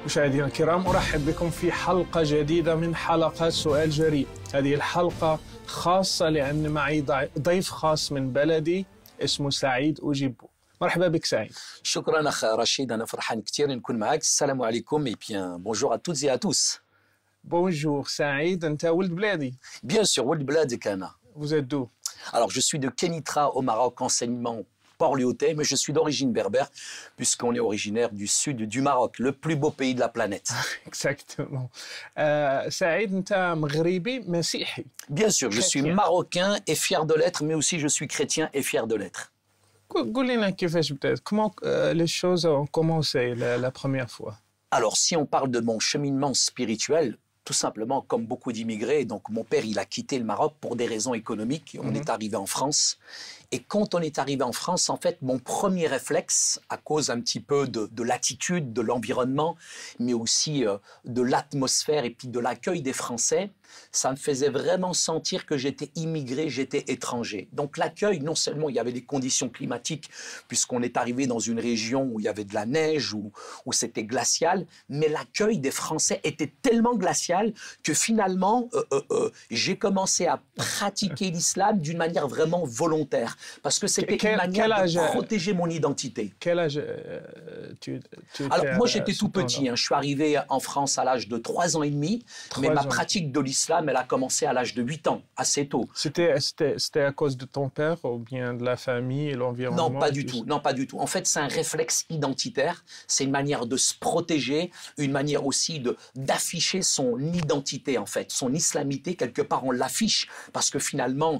مشاهدينا الكرام، أرحب بكم في حلقة جديدة من حلقات سؤال جريء. هذه الحلقة خاصة لأن معي ضيف خاص من بلدي اسمه سعيد أوجيبو. مرحبا بك سعيد. شكرا أخ رشيد، أنا فرحان كثير نكون معك. السلام عليكم et bien bonjour à toutes et à tous. Bonjour سعيد، أنت ولد بلادي؟ Bien sûr, ولد بلادك أنا. Vous êtes d'où? Alors je suis de Kenitra au Maroc, enseignement Port-Lyautey, mais je suis d'origine berbère puisqu'on est originaire du sud du Maroc, le plus beau pays de la planète. Exactement. سعيد، أنت مغربي مسيحي. Bien sûr, je suis marocain et fier de l'être, mais aussi je suis chrétien et fier de l'être. قول لنا كيفاش بدأت؟ Comment les choses ont commencé la première fois? Alors si on parle de mon cheminement spirituel, tout simplement, comme beaucoup d'immigrés, donc mon père, il a quitté le Maroc pour des raisons économiques. On est arrivé en France. Et quand on est arrivé en France, en fait, mon premier réflexe, à cause un petit peu de l'attitude, de l'environnement, mais aussi de l'atmosphère et puis de l'accueil des Français, ça me faisait vraiment sentir que j'étais immigré, j'étais étranger. Donc l'accueil, non seulement il y avait des conditions climatiques, puisqu'on est arrivé dans une région où il y avait de la neige, où c'était glacial, mais l'accueil des Français était tellement glacial que finalement, j'ai commencé à pratiquer l'islam d'une manière vraiment volontaire, parce que c'était une manière de protéger mon identité. Quel âge tu Alors moi j'étais tout petit, hein. Je suis arrivé en France à l'âge de 3 ans et demi, mais ma pratique de l'islam, elle a commencé à l'âge de 8 ans, assez tôt. C'était à cause de ton père ou bien de la famille et l'environnement? Non, pas du tout. Non, pas du tout. En fait, c'est un réflexe identitaire. C'est une manière de se protéger, une manière aussi d'afficher son identité, en fait. Son islamité, quelque part, on l'affiche parce que finalement,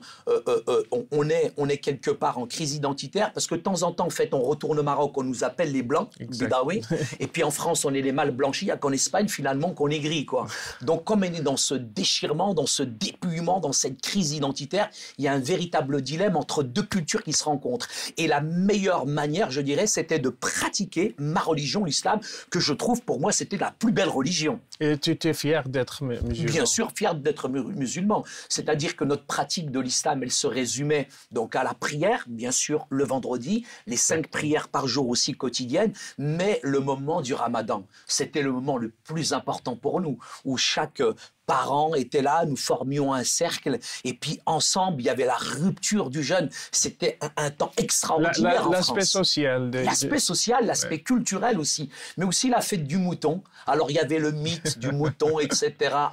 on est quelque part en crise identitaire parce que de temps en temps, en fait, on retourne au Maroc, on nous appelle les Blancs, Bidawi, et puis en France, on est les mal blanchis, il n'y a qu'en Espagne, finalement, qu'on est gris, quoi. Donc, comme on est dans ce déchirement, dans ce dépouillement, dans cette crise identitaire, il y a un véritable dilemme entre deux cultures qui se rencontrent. Et la meilleure manière, je dirais, c'était de pratiquer ma religion, l'islam, que je trouve, pour moi, c'était la plus belle religion. Et tu étais fier d'être musulman? Bien sûr, fier d'être musulman. C'est-à-dire que notre pratique de l'islam, elle se résumait donc à la prière, bien sûr, le vendredi, les 5 prières par jour aussi quotidiennes, mais le moment du Ramadan, c'était le moment le plus important pour nous, où chaque parents étaient là, nous formions un cercle, et puis ensemble, il y avait la rupture du jeûne. C'était un temps extraordinaire en France. L'aspect social. L'aspect social, l'aspect culturel aussi, mais aussi la fête du mouton. Alors, il y avait le mythe du mouton, etc.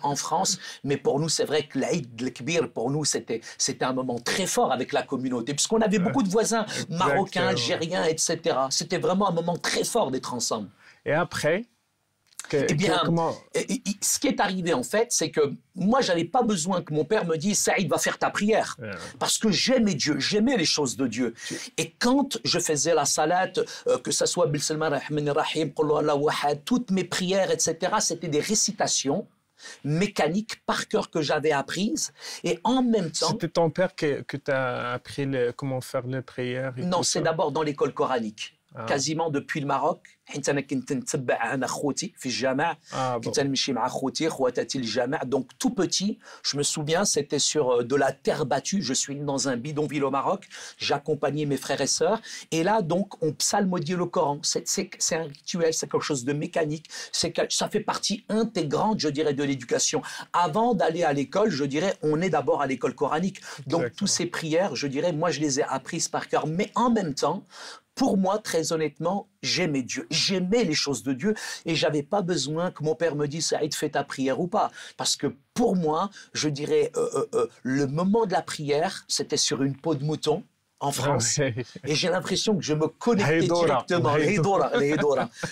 en France, mais pour nous, c'est vrai que l'Aïd el-Kbir, pour nous, c'était un moment très fort avec la communauté, puisqu'on avait beaucoup de voisins marocains, algériens, etc. C'était vraiment un moment très fort d'être ensemble. Et après? Eh bien, ce qui est arrivé en fait, c'est que moi, j'avais pas besoin que mon père me dise « Saïd, va faire ta prière ». Parce que j'aimais Dieu, j'aimais les choses de Dieu. Et quand je faisais la salat, que ce soit Bismillah ar-Rahman ar-Rahim, Qul Huwallahu Ahad, toutes mes prières, etc., c'était des récitations mécaniques par cœur que j'avais apprises. Et en même temps... C'était ton père que t'as appris comment faire les prières et Non, c'est d'abord dans l'école coranique. Quasiment depuis le Maroc. Donc tout petit, je me souviens, c'était sur de la terre battue. Je suis dans un bidonville au Maroc. J'accompagnais mes frères et sœurs. Et là, donc, on psalmodiait le Coran. C'est un rituel, c'est quelque chose de mécanique. Ça fait partie intégrante, je dirais, de l'éducation. Avant d'aller à l'école, je dirais, on est d'abord à l'école coranique. Donc, toutes ces prières, je dirais, moi, je les ai apprises par cœur. Mais en même temps, pour moi, très honnêtement, j'aimais Dieu. J'aimais les choses de Dieu et j'avais pas besoin que mon père me dise « Saïd, fais ta prière ou pas ». Parce que pour moi, je dirais, le moment de la prière, c'était sur une peau de mouton en France. Et j'ai l'impression que je me connectais directement.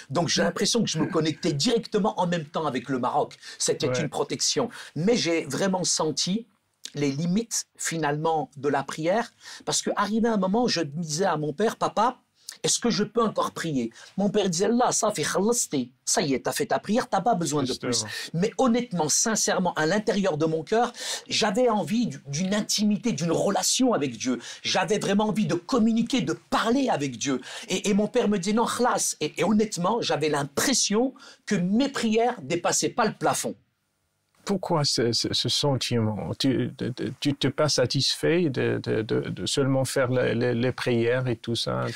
Donc j'ai l'impression que je me connectais directement en même temps avec le Maroc. C'était une protection. Mais j'ai vraiment senti les limites finalement de la prière parce qu'arrivé un moment, je disais à mon père « Papa, est-ce que je peux encore prier ?» Mon père disait « Là, ça fait khallasti. Ça y est, t'as fait ta prière, t'as pas besoin de plus. » Mais honnêtement, sincèrement, à l'intérieur de mon cœur, j'avais envie d'une intimité, d'une relation avec Dieu. J'avais vraiment envie de communiquer, de parler avec Dieu. Et mon père me disait « Non, khlas. » Et honnêtement, j'avais l'impression que mes prières dépassaient pas le plafond. Pourquoi ce sentiment? Tu t'es pas satisfait de seulement faire les prières et tout ça?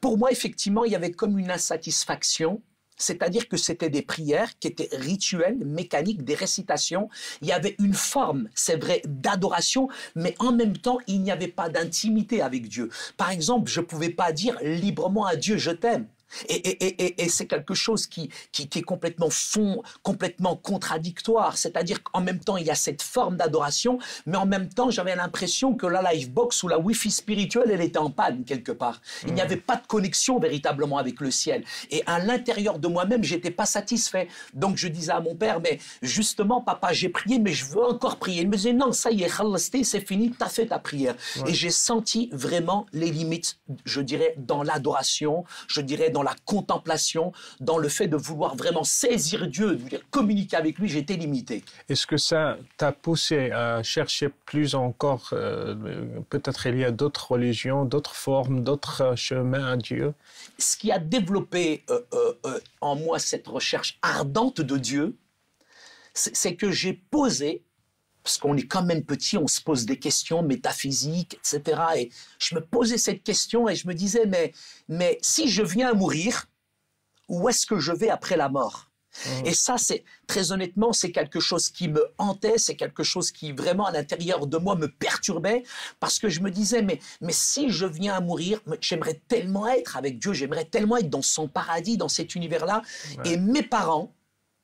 Pour moi, effectivement, il y avait comme une insatisfaction C'est-à-dire que c'était des prières qui étaient rituelles, mécaniques, des récitations. Il y avait une forme, c'est vrai, d'adoration, mais en même temps, il n'y avait pas d'intimité avec Dieu. Par exemple, je ne pouvais pas dire librement à Dieu « je t'aime ». Et c'est quelque chose qui est complètement contradictoire. C'est-à-dire qu'en même temps, il y a cette forme d'adoration, mais en même temps, j'avais l'impression que la Livebox ou la Wi-Fi spirituelle, elle était en panne quelque part. Il n'y avait pas de connexion véritablement avec le ciel. Et à l'intérieur de moi-même, j'étais pas satisfait. Donc je disais à mon père, mais justement, papa, j'ai prié, mais je veux encore prier. Il me disait, non, ça y est, c'est fini, tu as fait ta prière. Ouais. Et j'ai senti vraiment les limites, je dirais, dans l'adoration, je dirais, dans la contemplation, dans le fait de vouloir vraiment saisir Dieu, de communiquer avec lui, j'étais limité. Est-ce que ça t'a poussé à chercher plus encore, peut-être il y a d'autres religions, d'autres formes, d'autres chemins à Dieu? Ce qui a développé en moi cette recherche ardente de Dieu, c'est que j'ai posé, parce qu'on est quand même petit, on se pose des questions métaphysiques, etc. Et je me posais cette question et je me disais, mais si je viens à mourir, où est-ce que je vais après la mort? Et ça, très honnêtement, c'est quelque chose qui me hantait, c'est quelque chose qui vraiment à l'intérieur de moi me perturbait, parce que je me disais, mais si je viens à mourir, j'aimerais tellement être avec Dieu, j'aimerais tellement être dans son paradis, dans cet univers-là. Ouais. Et mes parents,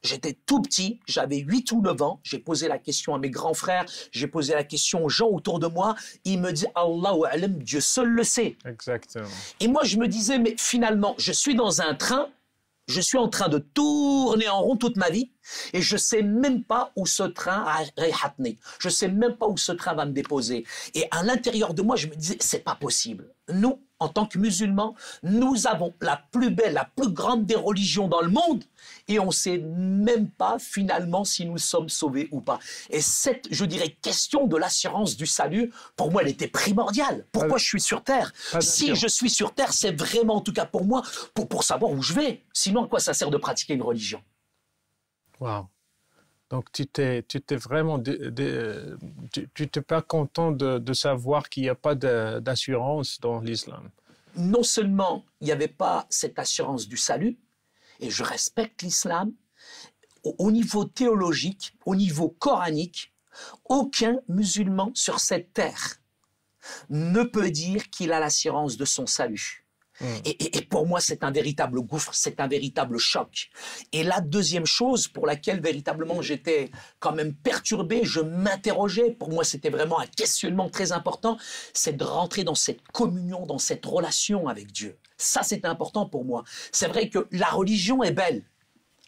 j'étais tout petit, j'avais 8 ou 9 ans, j'ai posé la question à mes grands frères, j'ai posé la question aux gens autour de moi, ils me disent « Allahu alam, Dieu seul le sait ». Exactement. Et moi, je me disais, mais finalement, je suis dans un train, je suis en train de tourner en rond toute ma vie et je ne sais même pas où ce train a réhatné. Je ne sais même pas où ce train va me déposer. Et à l'intérieur de moi, je me disais, c'est pas possible. Nous, en tant que musulmans, nous avons la plus belle, la plus grande des religions dans le monde et on ne sait même pas finalement si nous sommes sauvés ou pas. Et cette, je dirais, question de l'assurance du salut, pour moi, elle était primordiale. Pourquoi je suis sur Terre? Si je suis sur Terre, c'est vraiment, en tout cas pour moi, pour savoir où je vais. Sinon, à quoi ça sert de pratiquer une religion? Wow. Donc, tu t'es vraiment... tu n'es pas content de savoir qu'il n'y a pas d'assurance dans l'islam. Non seulement il n'y avait pas cette assurance du salut, et je respecte l'islam, au niveau théologique, au niveau coranique, aucun musulman sur cette terre ne peut dire qu'il a l'assurance de son salut. Et pour moi, c'est un véritable gouffre, c'est un véritable choc. Et la deuxième chose pour laquelle véritablement j'étais quand même perturbé, je m'interrogeais, pour moi c'était vraiment un questionnement très important, c'est de rentrer dans cette communion, dans cette relation avec Dieu. Ça, c'est important pour moi. C'est vrai que la religion est belle.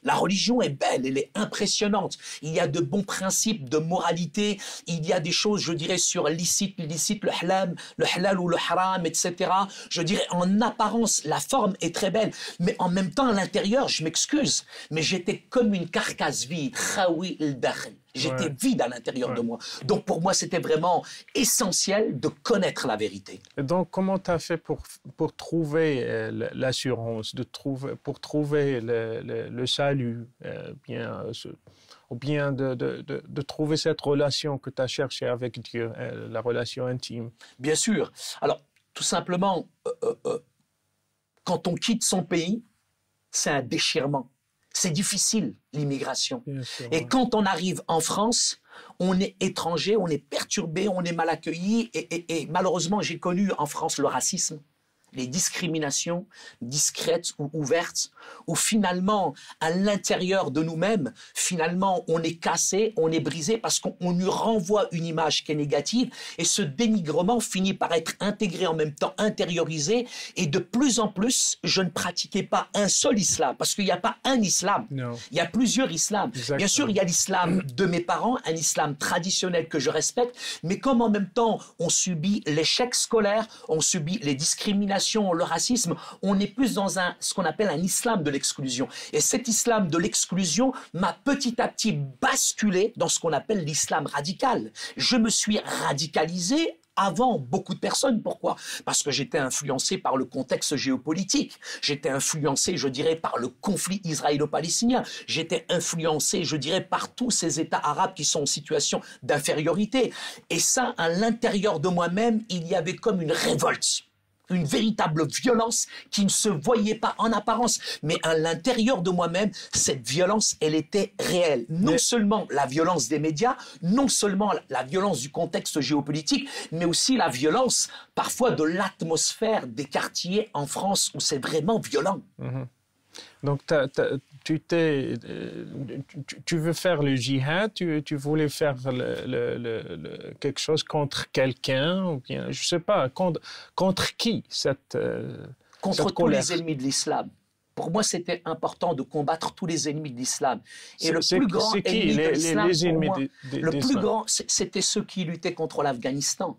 La religion est belle, elle est impressionnante. Il y a de bons principes de moralité, il y a des choses, je dirais, sur licite, illicite, le halal ou le haram, etc. Je dirais, en apparence, la forme est très belle, mais en même temps, à l'intérieur, je m'excuse, mais j'étais comme une carcasse vide, khawi el-dakhl. J'étais vide à l'intérieur de moi. Donc pour moi, c'était vraiment essentiel de connaître la vérité. Et donc, comment tu as fait pour trouver l'assurance, pour trouver le salut, ou bien de trouver cette relation que tu as cherchée avec Dieu, la relation intime? Bien sûr. Alors, tout simplement, quand on quitte son pays, c'est un déchirement. C'est difficile, l'immigration. Et quand on arrive en France, on est étranger, on est perturbé, on est mal accueilli. Et malheureusement, j'ai connu en France le racisme, les discriminations discrètes ou ouvertes, où finalement, à l'intérieur de nous-mêmes, finalement, on est cassé, on est brisé parce qu'on nous renvoie une image qui est négative et ce dénigrement finit par être intégré en même temps, intériorisé et de plus en plus, je ne pratiquais pas un seul islam parce qu'il n'y a pas un islam, il y a plusieurs islams. Exactement. Bien sûr, il y a l'islam de mes parents, un islam traditionnel que je respecte, mais comme en même temps, on subit l'échec scolaire, on subit les discriminations, le racisme, on est plus dans ce qu'on appelle un islam de l'exclusion. Et cet islam de l'exclusion m'a petit à petit basculé dans ce qu'on appelle l'islam radical. Je me suis radicalisé avant beaucoup de personnes. Pourquoi? Parce que j'étais influencé par le contexte géopolitique. J'étais influencé, je dirais, par le conflit israélo-palestinien. J'étais influencé, je dirais, par tous ces États arabes qui sont en situation d'infériorité. Et ça, à l'intérieur de moi-même, il y avait comme une révolte. une véritable violence qui ne se voyait pas en apparence. Mais à l'intérieur de moi-même, cette violence, elle était réelle. Non seulement la violence des médias, non seulement la violence du contexte géopolitique, mais aussi la violence parfois de l'atmosphère des quartiers en France où c'est vraiment violent. Donc, tu veux faire le djihad, tu voulais faire quelque chose contre quelqu'un, ou bien, je ne sais pas, contre qui contre cette tous colère? les ennemis de l'islam. Pour moi, c'était important de combattre tous les ennemis de l'islam. Et le plus grand ennemi de l'islam, le plus grand, c'était ceux qui luttaient contre l'Afghanistan.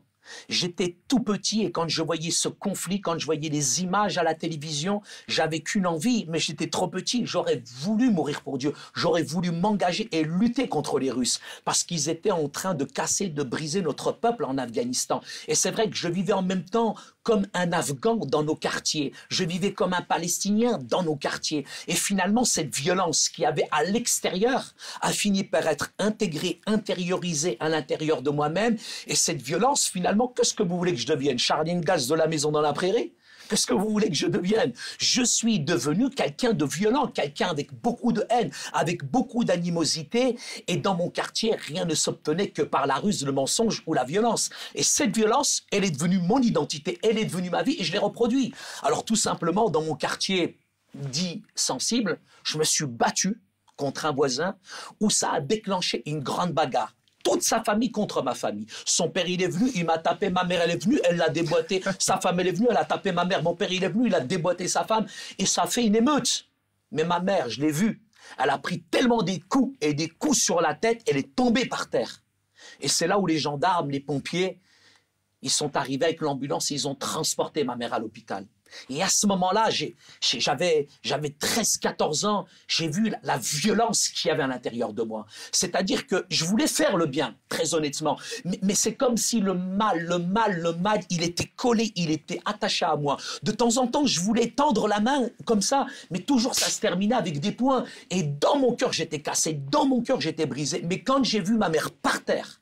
J'étais tout petit et quand je voyais ce conflit, quand je voyais les images à la télévision, j'avais qu'une envie, mais j'étais trop petit. J'aurais voulu mourir pour Dieu. J'aurais voulu m'engager et lutter contre les Russes parce qu'ils étaient en train de casser, de briser notre peuple en Afghanistan. Et c'est vrai que je vivais en même temps comme un Afghan dans nos quartiers. Je vivais comme un Palestinien dans nos quartiers. Et finalement, cette violence qui avait à l'extérieur a fini par être intégrée, intériorisée à l'intérieur de moi-même. Et cette violence, finalement, qu'est-ce que vous voulez que je devienne? Charlie Ingalls de la Maison dans la Prairie? Qu'est-ce que vous voulez que je devienne? Je suis devenu quelqu'un de violent, quelqu'un avec beaucoup de haine, avec beaucoup d'animosité. Et dans mon quartier, rien ne s'obtenait que par la ruse, le mensonge ou la violence. Et cette violence, elle est devenue mon identité, elle est devenue ma vie et je l'ai reproduit. Alors tout simplement, dans mon quartier dit sensible, je me suis battu contre un voisin où ça a déclenché une grande bagarre. Toute sa famille contre ma famille. Son père, il est venu, il m'a tapé, ma mère, elle est venue, elle l'a déboîté. Sa femme, elle est venue, elle a tapé ma mère. Mon père, il est venu, il a déboîté sa femme. Et ça a fait une émeute. Mais ma mère, je l'ai vue, elle a pris tellement des coups et des coups sur la tête, elle est tombée par terre. Et c'est là où les gendarmes, les pompiers, ils sont arrivés avec l'ambulance et ils ont transporté ma mère à l'hôpital. Et à ce moment-là, j'avais 13-14 ans, j'ai vu la violence qu'il y avait à l'intérieur de moi. C'est-à-dire que je voulais faire le bien, très honnêtement. Mais c'est comme si le mal, il était collé, il était attaché à moi. De temps en temps, je voulais tendre la main comme ça, mais toujours ça se terminait avec des poings. Et dans mon cœur, j'étais cassé, dans mon cœur, j'étais brisé. Mais quand j'ai vu ma mère par terre,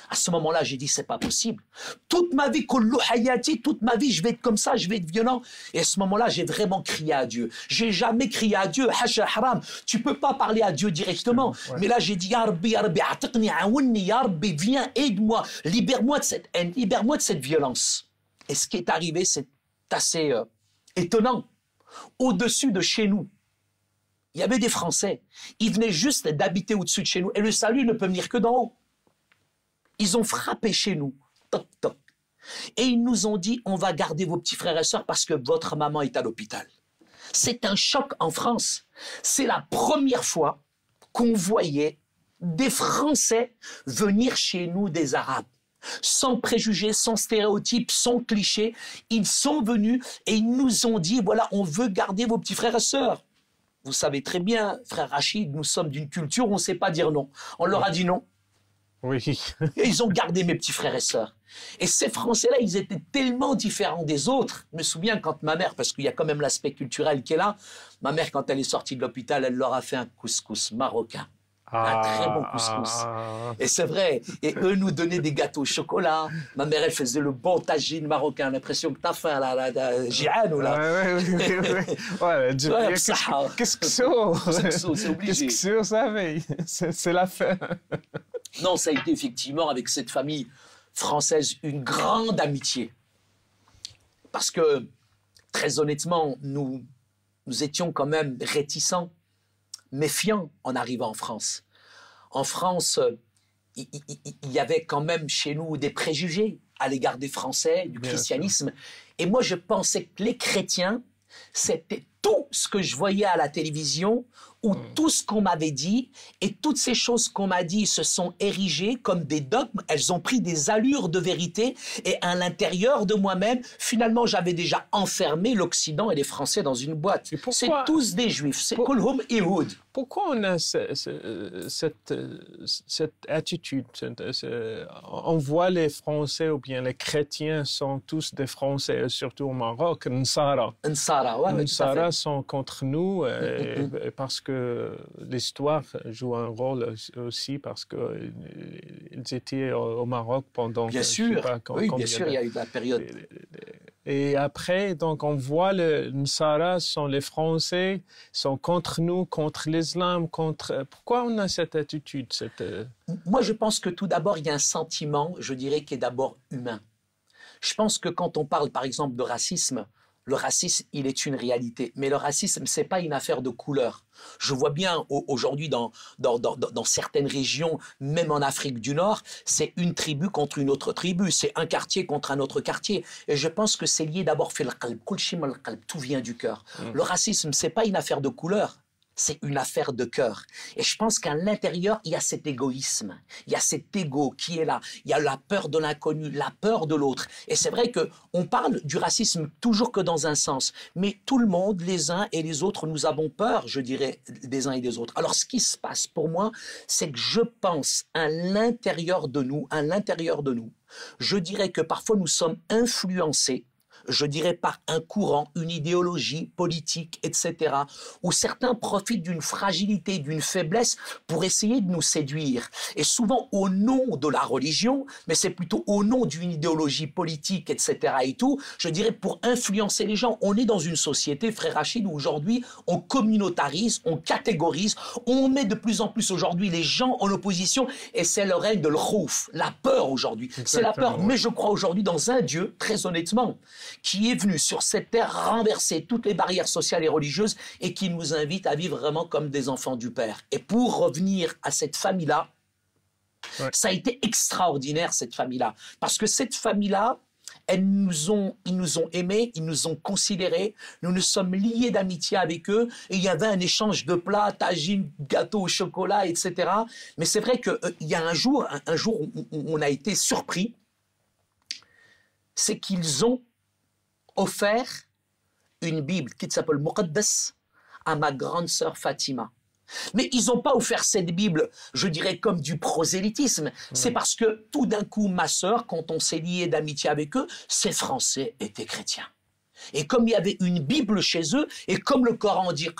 à ce moment-là, j'ai dit, c'est pas possible. Toute ma vie, toute ma vie, je vais être comme ça, je vais être violent. Et à ce moment-là, j'ai vraiment crié à Dieu. J'ai jamais crié à Dieu, hasha haram. Tu peux pas parler à Dieu directement. Ouais. Mais là, j'ai dit, Ya Rabbi, atiqni, aouni, Ya Rabbi, viens, aide-moi, libère-moi de cette haine, libère-moi de cette violence. Et ce qui est arrivé, c'est assez étonnant. Au-dessus de chez nous, il y avait des Français. Ils venaient juste d'habiter au-dessus de chez nous. Et le salut ne peut venir que d'en haut. Ils ont frappé chez nous, toc, toc. Et ils nous ont dit, on va garder vos petits frères et sœurs parce que votre maman est à l'hôpital. C'est un choc en France. C'est la première fois qu'on voyait des Français venir chez nous des Arabes. Sans préjugés, sans stéréotypes, sans clichés. Ils sont venus et ils nous ont dit, voilà, on veut garder vos petits frères et sœurs. Vous savez très bien, frère Rachid, nous sommes d'une culture où on ne sait pas dire non. On leur a dit non. Oui. Et ils ont gardé mes petits frères et sœurs. Et ces Français-là, ils étaient tellement différents des autres. Je me souviens quand ma mère, parce qu'il y a quand même l'aspect culturel qui est là, ma mère, quand elle est sortie de l'hôpital, elle leur a fait un couscous marocain. Un très bon couscous. Et c'est vrai. Et eux nous donnaient des gâteaux au chocolat. Ma mère, elle faisait le bon tagine marocain. L'impression que t'as faim, là, Jihan ou là. Ouais, qu'est-ce que c'est obligé. Qu'est-ce que c'est la fin. Non, ça a été effectivement avec cette famille française une grande amitié. Parce que, très honnêtement, nous étions quand même réticents, méfiants en arrivant en France. En France, il y avait quand même chez nous des préjugés à l'égard des Français, du christianisme. Et moi, je pensais que les chrétiens, c'était tout ce que je voyais à la télévision ou tout ce qu'on m'avait dit, et toutes ces choses qu'on m'a dit se sont érigées comme des dogmes, elles ont pris des allures de vérité, et à l'intérieur de moi-même, finalement, j'avais déjà enfermé l'Occident et les Français dans une boîte. C'est tous des Juifs, c'est kulhum ihoud. Pourquoi on a cette attitude? On voit les Français ou bien les chrétiens sont tous des Français, surtout au Maroc, Nsara. Nsara sont contre nous parce que l'histoire joue un rôle aussi parce qu'ils étaient au Maroc pendant... Bien sûr, oui, bien sûr, il y a eu la période... Et après, donc, on voit les Nsara sont les Français, sont contre nous, contre l'islam, contre... Pourquoi on a cette attitude Moi, je pense que tout d'abord, il y a un sentiment, je dirais, qui est d'abord humain. Je pense que quand on parle, par exemple, de racisme, le racisme, il est une réalité. Mais le racisme, ce n'est pas une affaire de couleur. Je vois bien aujourd'hui dans certaines régions, même en Afrique du Nord, c'est une tribu contre une autre tribu. C'est un quartier contre un autre quartier. Et je pense que c'est lié d'abord, tout vient du cœur. Le racisme, ce n'est pas une affaire de couleur. C'est une affaire de cœur. Et je pense qu'à l'intérieur, il y a cet égoïsme. Il y a cet ego qui est là. Il y a la peur de l'inconnu, la peur de l'autre. Et c'est vrai qu'on parle du racisme toujours que dans un sens. Mais tout le monde, les uns et les autres, nous avons peur, je dirais, des uns et des autres. Alors, ce qui se passe pour moi, c'est que je pense à l'intérieur de nous, je dirais que parfois nous sommes influencés, je dirais par un courant, une idéologie politique, etc., où certains profitent d'une fragilité, d'une faiblesse pour essayer de nous séduire. Et souvent au nom de la religion, mais c'est plutôt au nom d'une idéologie politique, etc. et tout, je dirais pour influencer les gens. On est dans une société, frère Rachid, où aujourd'hui on communautarise, on catégorise, on met de plus en plus aujourd'hui les gens en opposition, et c'est le règne de l'khouf, la peur aujourd'hui. C'est la peur, mais je crois aujourd'hui dans un Dieu, très honnêtement, qui est venu sur cette terre renverser toutes les barrières sociales et religieuses et qui nous invite à vivre vraiment comme des enfants du Père. Et pour revenir à cette famille-là, ça a été extraordinaire, cette famille-là. Parce que cette famille-là, ils nous ont aimés, ils nous ont considérés, nous nous sommes liés d'amitié avec eux, et il y avait un échange de plats, tagine, gâteau au chocolat, etc. Mais c'est vrai qu'il y a un jour où on a été surpris, c'est qu'ils ont offert une Bible qui s'appelle Muqaddas à ma grande sœur Fatima. Mais ils n'ont pas offert cette Bible, je dirais, comme du prosélytisme. C'est parce que tout d'un coup, ma sœur, quand on s'est lié d'amitié avec eux, ces Français étaient chrétiens. Et comme il y avait une Bible chez eux, et comme le Coran dit le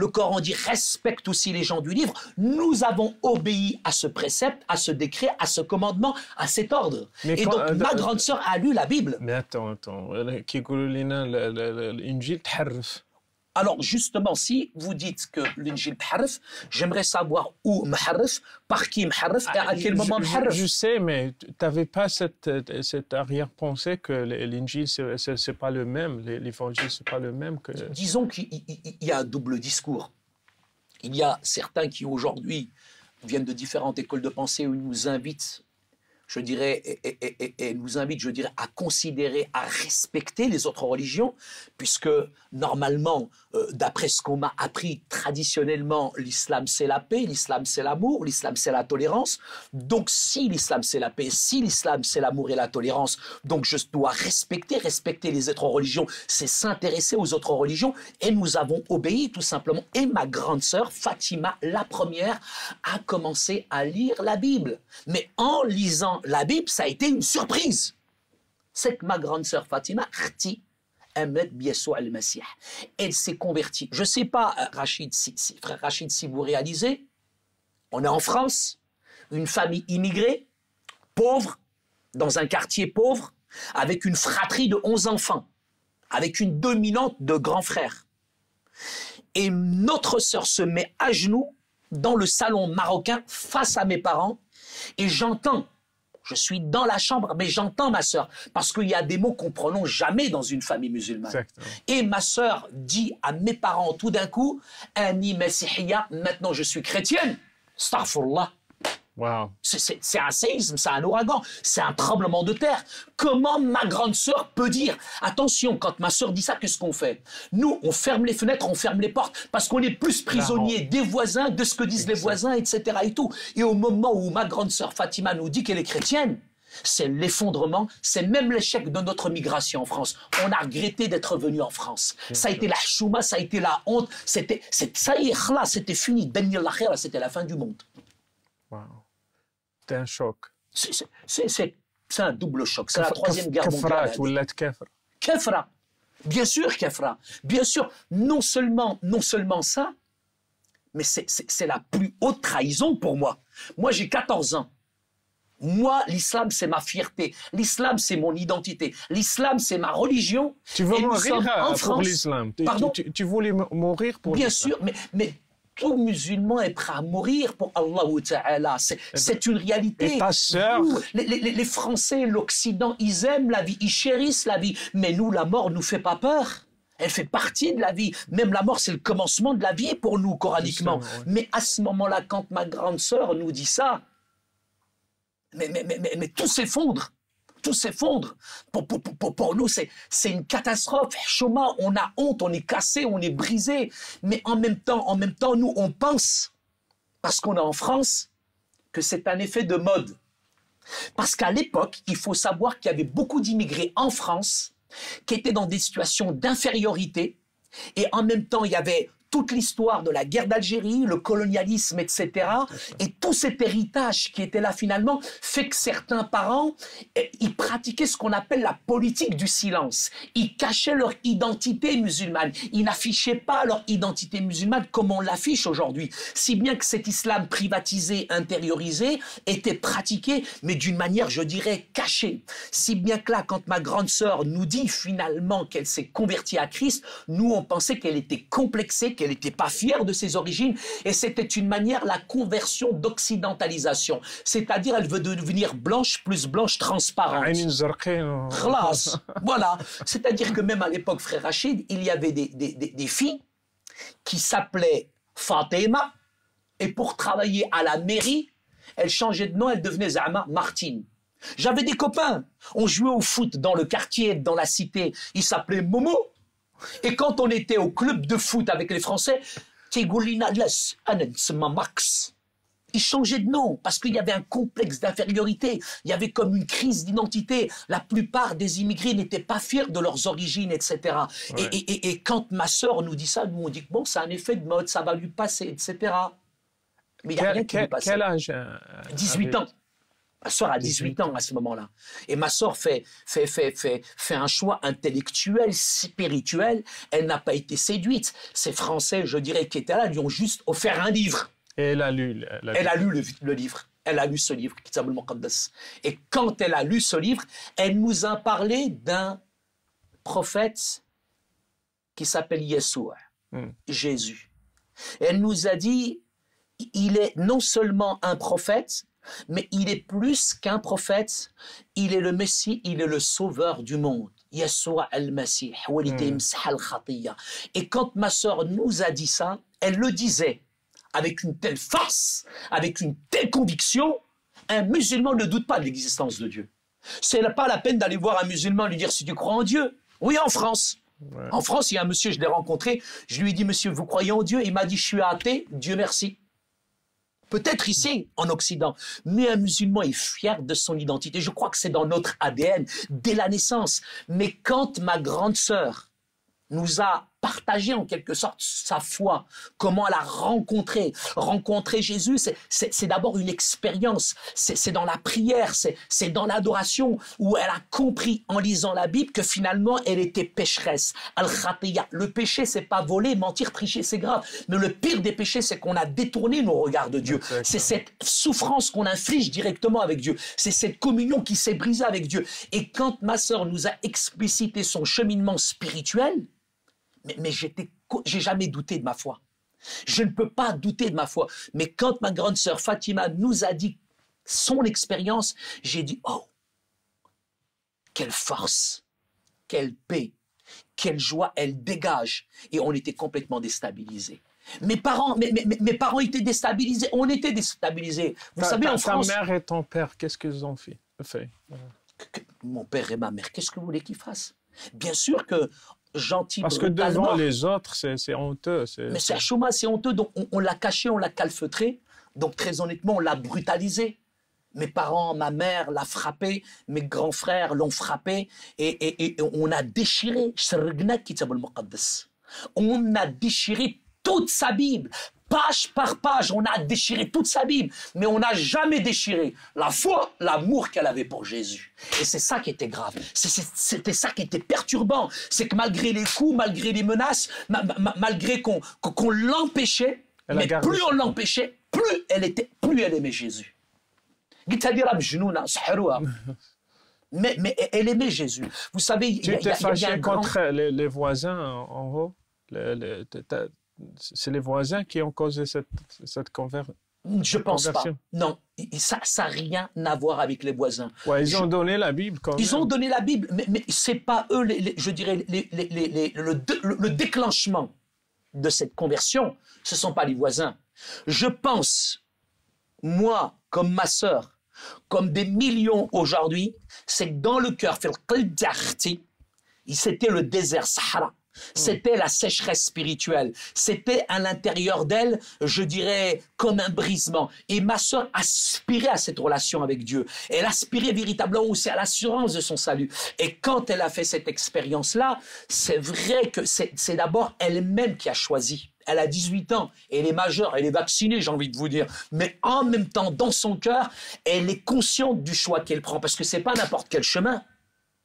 Coran dit respecte aussi les gens du livre, nous avons obéi à ce précepte, à ce décret, à ce commandement, à cet ordre. Et donc ma grande sœur a lu la Bible. Mais attends. L'Injil تحرف. Alors justement, si vous dites que l'Injil m'harraf, j'aimerais savoir où m'harraf, par qui m'harraf et à quel moment m'harraf. Je sais, mais tu n'avais pas cette arrière-pensée que l'Injil, c'est pas le même, l'Évangile, c'est pas le même que... Disons qu'il y a un double discours. Il y a certains qui aujourd'hui viennent de différentes écoles de pensée où ils nous invitent, je dirais, et nous invitent, je dirais, à considérer, à respecter les autres religions, puisque normalement, d'après ce qu'on m'a appris traditionnellement, l'islam c'est la paix, l'islam c'est l'amour, l'islam c'est la tolérance. Donc si l'islam c'est la paix, si l'islam c'est l'amour et la tolérance, donc je dois respecter les autres religions, c'est s'intéresser aux autres religions, et nous avons obéi tout simplement. Et ma grande sœur, Fatima, la première, a commencé à lire la Bible. Mais en lisant la Bible, ça a été une surprise. C'est que ma grande sœur Fatima, elle s'est convertie. Je ne sais pas, frère Rachid, si vous réalisez, on est en France, une famille immigrée, pauvre, dans un quartier pauvre, avec une fratrie de 11 enfants, avec une dominante de grands frères. Et notre sœur se met à genoux dans le salon marocain face à mes parents, et j'entends, je suis dans la chambre, mais j'entends ma sœur, parce qu'il y a des mots qu'on ne prononce jamais dans une famille musulmane. Exactement. Et ma sœur dit à mes parents tout d'un coup, Ani Messihiya, maintenant je suis chrétienne. Astaghfirullah. Wow. C'est un séisme, c'est un ouragan, c'est un tremblement de terre. Comment ma grande sœur peut dire, attention, quand ma sœur dit ça, qu'est-ce qu'on fait? Nous, on ferme les fenêtres, on ferme les portes, parce qu'on est plus prisonniers des voisins, de ce que disent les voisins, etc. Et tout. Et au moment où ma grande sœur Fatima nous dit qu'elle est chrétienne, c'est l'effondrement, c'est même l'échec de notre migration en France. On a regretté d'être venu en France. Ça a été la chouma, ça a été la honte, ça y est, c'était fini, c'était la fin du monde. Wow. C'est un choc. C'est un double choc. C'est la troisième guerre mondiale. Kefra. Bien sûr, Kefra. Bien sûr, non seulement ça, mais c'est la plus haute trahison pour moi. Moi, j'ai 14 ans. Moi, l'islam, c'est ma fierté. L'islam, c'est mon identité. L'islam, c'est ma religion. Tu veux Et nous mourir sommes en pour France. l'islam. Pardon? Tu voulais mourir pour Bien l'islam. sûr, mais tout musulman est prêt à mourir pour Allah Ta'ala. C'est une réalité. Et ta sœur? Nous, les Français, l'Occident, ils aiment la vie, ils chérissent la vie. Mais nous, la mort nous fait pas peur. Elle fait partie de la vie. Même la mort, c'est le commencement de la vie pour nous, coraniquement. Justement, ouais. Mais à ce moment-là, quand ma grande sœur nous dit ça, mais tout s'effondre. Tout s'effondre. Pour nous, c'est une catastrophe. Choma, on a honte, on est cassé, on est brisé. Mais en même temps, nous, on pense, parce qu'on est en France, que c'est un effet de mode. Parce qu'à l'époque, il faut savoir qu'il y avait beaucoup d'immigrés en France qui étaient dans des situations d'infériorité. Et en même temps, il y avait toute l'histoire de la guerre d'Algérie, le colonialisme, etc. Et tout cet héritage qui était là finalement fait que certains parents, ils pratiquaient ce qu'on appelle la politique du silence. Ils cachaient leur identité musulmane. Ils n'affichaient pas leur identité musulmane comme on l'affiche aujourd'hui. Si bien que cet islam privatisé, intériorisé, était pratiqué, mais d'une manière, je dirais, cachée. Si bien que là, quand ma grande sœur nous dit finalement qu'elle s'est convertie à Christ, nous, on pensait qu'elle était complexée, qu'elle n'était pas fière de ses origines, et c'était une manière, la conversion d'occidentalisation. C'est-à-dire, elle veut devenir blanche plus blanche transparente. Khlas. Voilà. C'est-à-dire que même à l'époque, frère Rachid, il y avait des filles qui s'appelaient Fatima, et pour travailler à la mairie, elles changeaient de nom, elles devenaient Zama Martine. J'avais des copains, on jouait au foot dans le quartier, dans la cité, ils s'appelaient Momo. Et quand on était au club de foot avec les Français, Max. Ils changeaient de nom parce qu'il y avait un complexe d'infériorité. Il y avait comme une crise d'identité. La plupart des immigrés n'étaient pas fiers de leurs origines, etc. Ouais. Et quand ma sœur nous dit ça, nous on dit que bon, c'est un effet de mode, ça va lui passer, etc. Mais il n'y a rien qui lui passe. Quel âge 18 ans. Ma sœur a 18 ans à ce moment-là. Et ma sœur fait un choix intellectuel, spirituel. Elle n'a pas été séduite. Ces Français, je dirais, qui étaient là, lui ont juste offert un livre. Et elle a lu. Elle a lu le livre. Elle a lu ce livre, Kitab al-Muqaddas. Et quand elle a lu ce livre, elle nous a parlé d'un prophète qui s'appelle Yeshua, Jésus. Et elle nous a dit, il est non seulement un prophète, mais il est plus qu'un prophète, il est le Messie, il est le sauveur du monde. Yeshua al-Masih, Et quand ma sœur nous a dit ça, elle le disait avec une telle force, avec une telle conviction, un musulman ne doute pas de l'existence de Dieu. C'est pas la peine d'aller voir un musulman et lui dire si tu crois en Dieu. Oui, en France. Ouais. En France, il y a un monsieur, je l'ai rencontré, je lui ai dit, monsieur, vous croyez en Dieu? Il m'a dit, je suis athée, Dieu merci. Peut-être ici, en Occident, mais un musulman est fier de son identité. Je crois que c'est dans notre ADN, dès la naissance. Mais quand ma grande sœur nous a partagé en quelque sorte sa foi, comment elle a rencontré Jésus, c'est d'abord une expérience, c'est dans la prière, c'est dans l'adoration, où elle a compris en lisant la Bible que finalement elle était pécheresse. Al-Khatiya, le péché c'est pas voler, mentir, tricher, c'est grave, mais le pire des péchés c'est qu'on a détourné nos regards de Dieu, c'est cette souffrance qu'on inflige directement avec Dieu, c'est cette communion qui s'est brisée avec Dieu. Et quand ma sœur nous a explicité son cheminement spirituel, mais j'ai jamais douté de ma foi. Je ne peux pas douter de ma foi. Mais quand ma grande sœur Fatima nous a dit son expérience, j'ai dit, oh, quelle force, quelle paix, quelle joie elle dégage. Et on était complètement déstabilisés. Mes parents étaient déstabilisés, on était déstabilisés. Vous savez, en France... Ta mère et ton père, qu'est-ce qu'ils ont fait? Mon père et ma mère, qu'est-ce que vous voulez qu'ils fassent? Bien sûr que gentil. Parce que devant les autres, c'est honteux. Mais c'est Chouma, c'est honteux. Donc on l'a caché, on l'a calfeutré. Donc très honnêtement, on l'a brutalisé. Mes parents, ma mère l'a frappé, mes grands frères l'ont frappé, et on a déchiré. On a déchiré toute sa Bible. Page par page, on a déchiré toute sa Bible, mais on n'a jamais déchiré la foi, l'amour qu'elle avait pour Jésus. Et c'est ça qui était grave, c'était ça qui était perturbant, c'est que malgré les coups, malgré les menaces, malgré qu'on l'empêchait, mais plus on l'empêchait, plus elle aimait Jésus. قلت هذه راه مجنونة سحروها. Mais elle aimait Jésus. Vous savez, il Tu y t'es a fâché un grand... contre les voisins en haut? C'est les voisins qui ont causé cette Je pense pas. conversion? Non, ça n'a rien à voir avec les voisins. Ouais, ils ont donné la Bible quand Ils même. ont donné la Bible, mais ce n'est pas eux, je dirais, le déclenchement de cette conversion. Ce ne sont pas les voisins. Je pense, moi, comme ma sœur, comme des millions aujourd'hui, c'est que dans le cœur, c'était le désert Sahara. C'était la sécheresse spirituelle. C'était à l'intérieur d'elle, je dirais, comme un brisement. Et ma sœur aspirait à cette relation avec Dieu. Elle aspirait véritablement aussi à l'assurance de son salut. Et quand elle a fait cette expérience-là, c'est vrai que c'est d'abord elle-même qui a choisi. Elle a 18 ans, elle est majeure, elle est vaccinée, j'ai envie de vous dire. Mais en même temps, dans son cœur, elle est consciente du choix qu'elle prend. Parce que c'est pas n'importe quel chemin.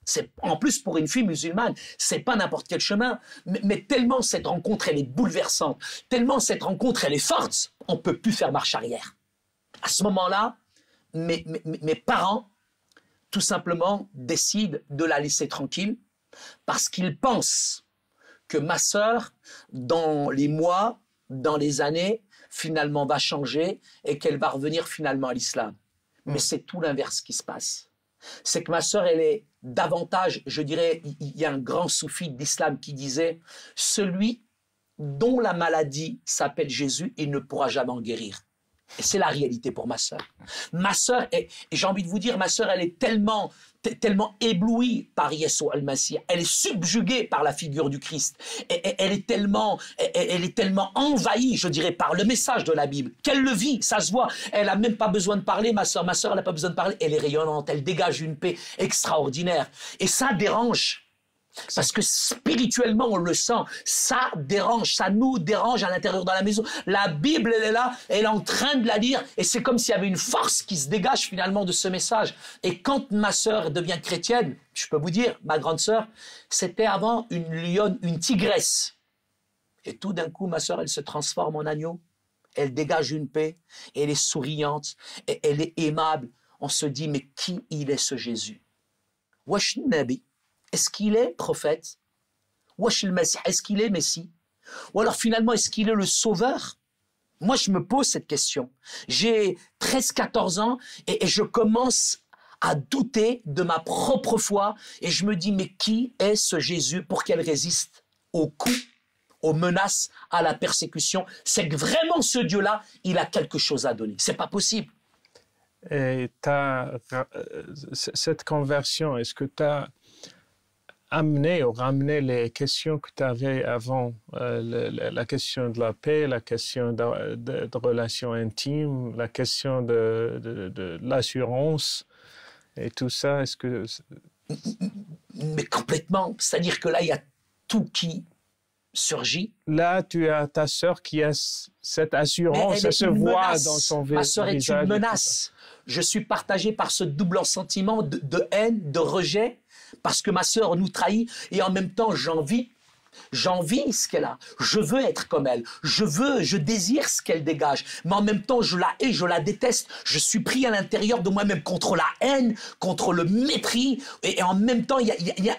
C'est, en plus, pour une fille musulmane, c'est pas n'importe quel chemin. Mais tellement cette rencontre, elle est bouleversante, tellement cette rencontre, elle est forte, on peut plus faire marche arrière. À ce moment-là, mes parents, tout simplement, décident de la laisser tranquille parce qu'ils pensent que ma sœur, dans les mois, dans les années, finalement va changer et qu'elle va revenir finalement à l'islam. Mais c'est tout l'inverse qui se passe. C'est que ma sœur, elle est davantage, je dirais, il y a un grand soufi d'islam qui disait « Celui dont la maladie s'appelle Jésus, il ne pourra jamais en guérir ». Et c'est la réalité pour ma sœur. Ma sœur, et j'ai envie de vous dire, ma sœur, elle est tellement éblouie par Yeshua al-Masih. Elle est subjuguée par la figure du Christ. Elle est tellement envahie, je dirais, par le message de la Bible, qu'elle le vit, ça se voit. Elle n'a même pas besoin de parler, ma sœur. Ma sœur, elle n'a pas besoin de parler. Elle est rayonnante, elle dégage une paix extraordinaire. Et ça dérange. Parce que spirituellement, on le sent, ça dérange, ça nous dérange à l'intérieur de la maison. La Bible, elle est là, elle est en train de la lire, et c'est comme s'il y avait une force qui se dégage finalement de ce message. Et quand ma sœur devient chrétienne, je peux vous dire, ma grande sœur, c'était avant une lionne, une tigresse. Et tout d'un coup, ma sœur, elle se transforme en agneau, elle dégage une paix, elle est souriante, et elle est aimable. On se dit, mais qui il est ce Jésus? Wesh Nabi. Est-ce qu'il est prophète? Wesh le Messie, est-ce qu'il est Messie? Ou alors finalement, est-ce qu'il est le sauveur? Moi, je me pose cette question. J'ai 13-14 ans et je commence à douter de ma propre foi et je me dis, mais qui est ce Jésus pour qu'elle résiste aux coups, aux menaces, à la persécution? C'est que vraiment ce Dieu-là, il a quelque chose à donner. C'est pas possible. Et cette conversion, est-ce que tu as amener ou ramener les questions que tu avais avant, la question de la paix, la question de relations intimes, la question de l'assurance et tout ça, est-ce que... Mais complètement, c'est-à-dire que là, il y a tout qui surgit. Là, tu as ta sœur qui a cette assurance, elle se voit dans son visage. Ma sœur est une menace. Je suis partagé par ce double sentiment de haine, de rejet, parce que ma sœur nous trahit et en même temps j'envie ce qu'elle a. Je veux être comme elle. Je désire ce qu'elle dégage. Mais en même temps, je la hais, je la déteste. Je suis pris à l'intérieur de moi-même contre la haine, contre le mépris. Et en même temps, il y a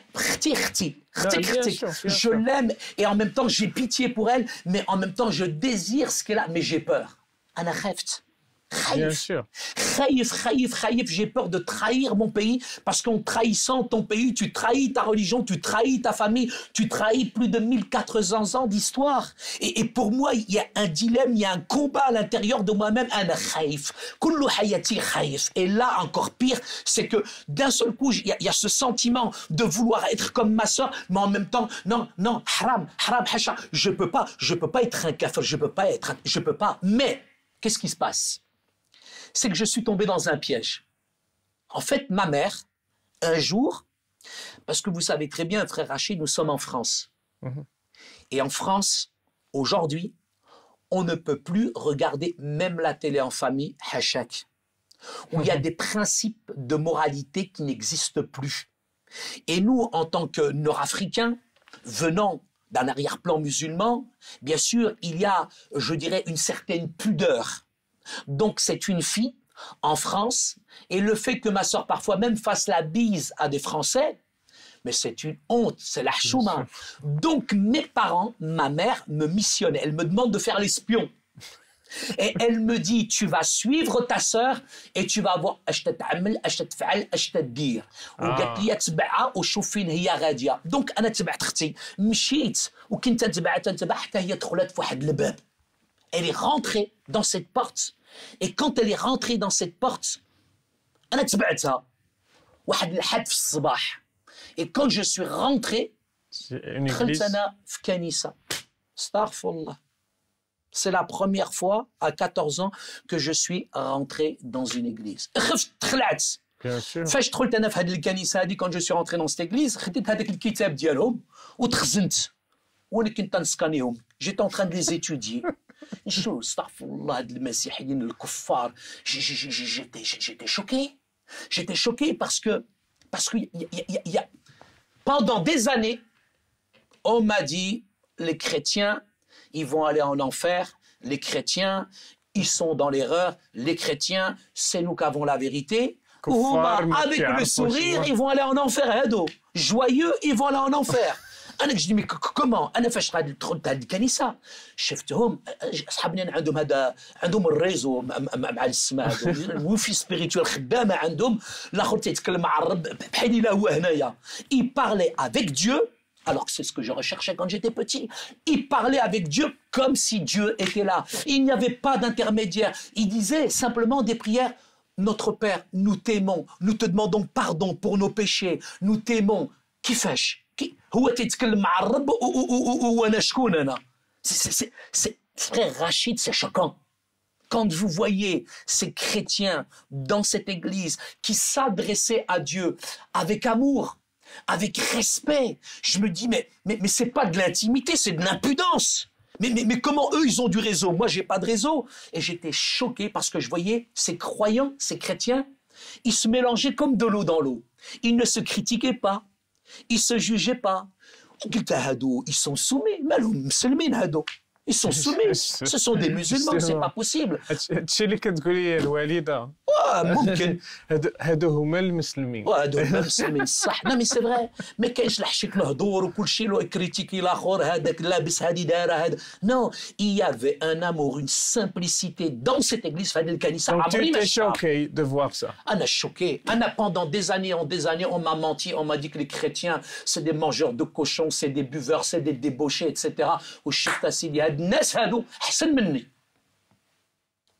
je l'aime et en même temps, j'ai pitié pour elle. Mais en même temps, je désire ce qu'elle a. Mais j'ai peur. Ana kheft. Bien sûr. J'ai peur de trahir mon pays parce qu'en trahissant ton pays, tu trahis ta religion, tu trahis ta famille, tu trahis plus de 1400 ans d'histoire. Et pour moi, il y a un dilemme, il y a un combat à l'intérieur de moi-même. Et là, encore pire, c'est que d'un seul coup, il y a ce sentiment de vouloir être comme ma sœur, mais en même temps, non, haram, hasha, je peux pas être un kafir, je peux pas. Mais, qu'est-ce qui se passe? C'est que je suis tombé dans un piège. En fait, ma mère, un jour, parce que vous savez très bien, frère Rachid, nous sommes en France. Et en France, aujourd'hui, on ne peut plus regarder même la télé en famille, hachak, où il y a des principes de moralité qui n'existent plus. Et nous, en tant que Nord-Africains, venant d'un arrière-plan musulman, bien sûr, il y a, je dirais, une certaine pudeur. Donc, c'est une fille, en France, et le fait que ma sœur parfois même fasse la bise à des Français, mais c'est une honte, c'est la chouma. Donc mes parents, ma mère me missionnait, elle me demande de faire l'espion. Et elle me dit, tu vas suivre ta sœur et tu vas voir اش تتعمل اش تفعل اش تدير وقالت لي تبعها وشوف فين هي غاديه. دونك انا تبعت اختي مشيت وكنت نتبع حتى هي دخلت في واحد الباب. Elle est rentrée dans cette porte et quand elle est rentrée dans cette porte انا تبعتها واحد الحد في الصباح. Et quand je suis rentré دخلت انا في كنيسه. استغفر الله. C'est la première fois, à 14 ans, que je suis rentré dans une église. Bien sûr. فاش دخلت انا في هذه الكنيسه هذه quand je suis rentré dans cette église خديت هذاك الكتاب ديالهم وتخزنت وانا كنت نسكانيهم. J'étais en train de les étudier. نشوف استغفر الله هاد المسيحيين الكفار. J'étais choqué. J'étais choqué parce que pendant des années on m'a dit les chrétiens ils vont aller en enfer, les chrétiens, ils sont dans l'erreur, les chrétiens, c'est nous qui avons la vérité. Avec le sourire, ils vont aller en enfer. Joyeux, ils vont aller en enfer. انا كنت mais comment انا فاش غادي ندخل لهاد الكنيسه شفتهم اصحابنا عندهم الريزو مع السماء الوفي سبيريتوال خدامه عندهم الاخر تيتكلم مع الرب بحال الا هو هنايا. Il parlait avec Dieu. Alors que c'est ce que je recherchais quand j'étais petit. Il parlait avec Dieu comme si Dieu était là. Il n'y avait pas d'intermédiaire. Il disait simplement des prières. Notre Père, nous t'aimons. Nous te demandons pardon pour nos péchés. Nous t'aimons. كيفاش؟ هو تيتكلم مع الرب وانا شكون انا؟ Frère Rachid, c'est choquant. Quand vous voyez ces chrétiens dans cette église qui s'adressaient à Dieu avec amour, avec respect, je me dis mais c'est pas de l'intimité, c'est de l'impudence. Mais comment eux ils ont du réseau? Moi j'ai pas de réseau. Et j'étais choqué parce que je voyais ces croyants, ces chrétiens, ils se mélangeaient comme de l'eau dans l'eau. Ils ne se critiquaient pas, ils se jugeaient pas. Ils sont soumis, ils sont soumis. Ce sont des musulmans, c'est pas possible. هادشي اللي كتقول لي الوالده ممكن هادو هما المسلمين. هادو هما المسلمين صح. لا مي سي فري. ما كاينش الحشيك الهضور وكل شيء لو كريتيكي الاخر هذاك لابس هادي دايره هذا. Non, il y avait un amour, une simplicité dans cette église في هذه الكنيسه. Donc tu étais choqué de voir ça. انا choqué. انا pendant des années on m'a menti, on m'a dit que les chrétiens c'est des mangeurs de cochons, c'est des buveurs, c'est des débauchés etc. والشيخ تاسيدي هاد الناس هادو احسن مني.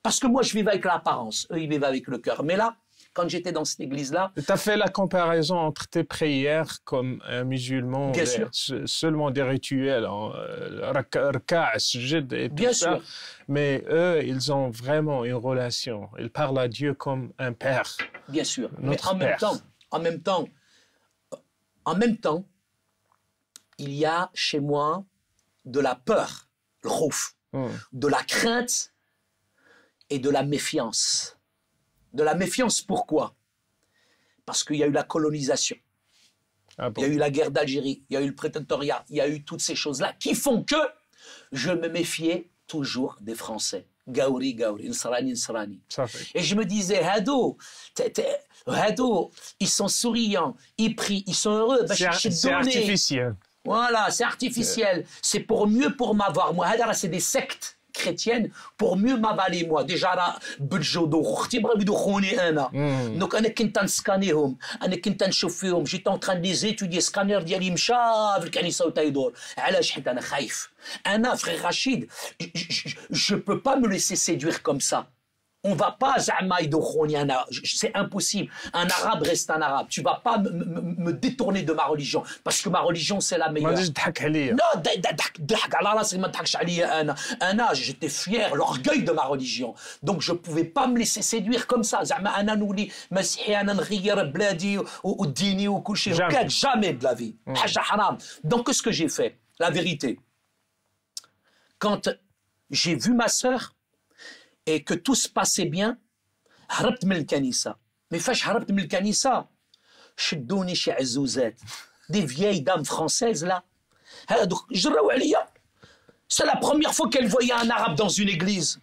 Parce que moi, je vivais avec l'apparence. Eux, ils vivaient avec le cœur. Mais là, quand j'étais dans cette église-là... Tu as fait la comparaison entre tes prières comme un musulman, seulement des rituels, raka', sujud et tout ça. Sûr. Mais eux, ils ont vraiment une relation. Ils parlent à Dieu comme un père. Bien sûr. Notre Mais en même temps, il y a chez moi de la peur, le khouf, de la crainte et de la méfiance. De la méfiance, pourquoi? Parce qu'il y a eu la colonisation. Ah bon? Il y a eu la guerre d'Algérie, il y a eu le prétendoriat, il y a eu toutes ces choses-là qui font que je me méfiais toujours des Français. Gaouri, Nsrani, Nsrani. Et je me disais, Hado, ils sont souriants, ils prient, ils sont heureux. C'est artificiel. Voilà, c'est artificiel. C'est pour mieux pour m'avoir. Moi, c'est des sectes chrétiennes pour mieux m'avaler moi. Déjà là, بتجودو اختي بغاو يدخلوني انا. دونك انا كنت نسكانيهم، انا كنت نشوف فيهم، جيت اون تران دي زيتودي سكانير ديالي مشى في الكنيسه وتيدور. علاش؟ حيت انا خايف. انا frère Rachid, je peux pas me laisser séduire comme ça. On va pas c'est impossible. Un arabe reste un arabe. Tu vas pas me détourner de ma religion parce que ma religion c'est la meilleure. Non, j'étais fier, l'orgueil de ma religion. Donc je pouvais pas me laisser séduire comme ça. Jamais de la vie. Donc qu'est-ce que j'ai fait? La vérité. Quand j'ai vu ma sœur et que tout se passait bien, هربت من الكنيسة. Mais فاش هربت من الكنيسة شدوني شي عزوزات des vieilles dames françaises là هادوك جراو عليا. C'est la première fois qu'elles voyaient un arabe dans une église.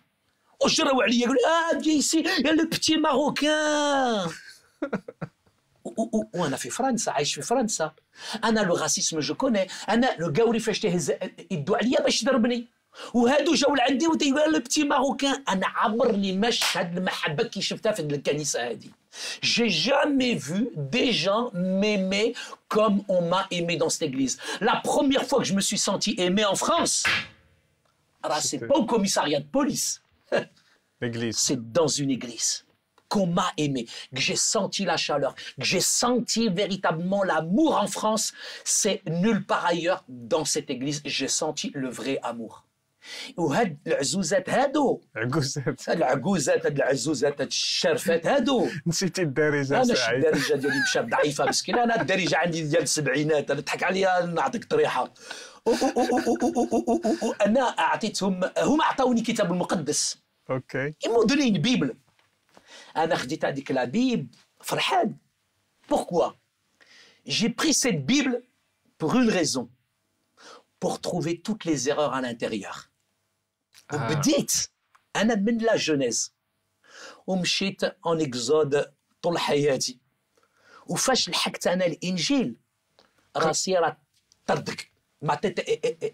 وجراو عليا يقول viens ici il y a le petit marocain. وانا في فرنسا عايش في فرنسا. انا لو راسيسم جو كوني. انا لو قاوري فاش تهز يدوا عليا باش يضربني، وهادو جاو لعندي وتيقول لو بتي ماروكان. انا عمرني مشهد المحبه كي شفتها في الكنيسه هذه. J'ai jamais vu des gens m'aimer comme on m'a aimé dans cette église. La première fois que je me suis senti aimé en France, c'est pas au commissariat de police. L'église. C'est dans une église qu'on m'a aimé, que j'ai senti la chaleur, que j'ai senti véritablement l'amour en France. C'est nulle part ailleurs dans cette église. J'ai senti le vrai amour. وهاد العزوزات هادو عجوزات. هاد العجوزات هاد العزوزات هاد الشرفات هادو. نسيتي الدارجه انا سعيد. الدارجه ديالي مشات ضعيفه مسكينه. انا الدارجه عندي ديال السبعينات. انا تضحك عليا نعطيك طريحه. انا اعطيتهم، هم اعطوني كتاب المقدس. اوكي. يمودوني بيبل. انا خديت هذيك لا بيبل فرحان. Pourquoi? J'ai pris cette Bible pour une raison, pour trouver toutes les erreurs à l'intérieur. وبديت انا من لا جونيز ومشيت اون اكزود طول حياتي. وفاش لحقت انا الانجيل راسي راه طردك. ما تيت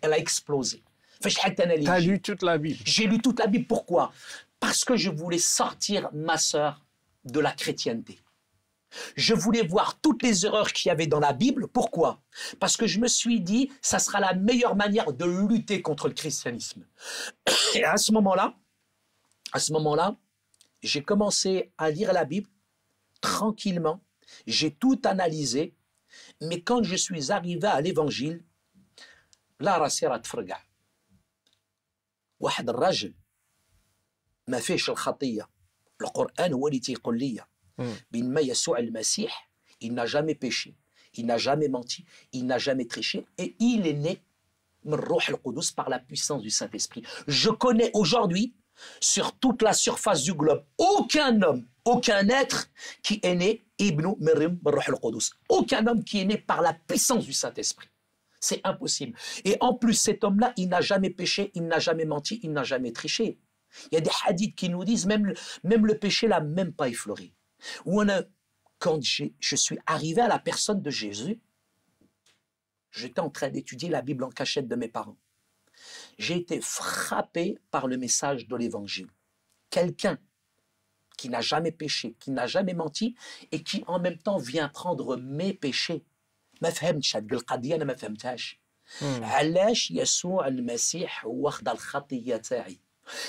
elle a explosé. فاش لحقت انا T'as الانجيل. lu toute la Bible. J'ai lu toute la Bible. Pourquoi? Parce que je voulais sortir ma sœur de la chrétienté. Je voulais voir toutes les erreurs qu'il y avait dans la Bible. Pourquoi? Parce que je me suis dit, ça sera la meilleure manière de lutter contre le christianisme. Et à ce moment-là, j'ai commencé à lire la Bible tranquillement. J'ai tout analysé. Mais quand je suis arrivé à l'évangile, là, راسي راه تفرقع. واحد الراجل ما فيهش الخطية. القرآن هو اللي تيقول لي بينما يسوع المسيح il n'a jamais péché, il n'a jamais menti, il n'a jamais triché et il est né من الروح القدس par la puissance du Saint-Esprit. Je connais aujourd'hui sur toute la surface du globe aucun homme, aucun être qui est né ابن مريم بالروح القدس. Aucun homme qui est né par la puissance du Saint-Esprit. C'est impossible. Et en plus, cet homme-là, il n'a jamais péché, il n'a jamais menti, il n'a jamais triché. Il y a des hadiths qui nous disent même le péché l'a même pas effleuré. Quand je suis arrivé à la personne de Jésus, j'étais en train d'étudier la Bible en cachette de mes parents. J'ai été frappé par le message de l'Évangile. Quelqu'un qui n'a jamais péché, qui n'a jamais menti et qui en même temps vient prendre mes péchés. ما فهمتش هاد القضيه. انا ما فهمتهاش. علاش يسوع المسيح هو خدا الخطيه تاعي.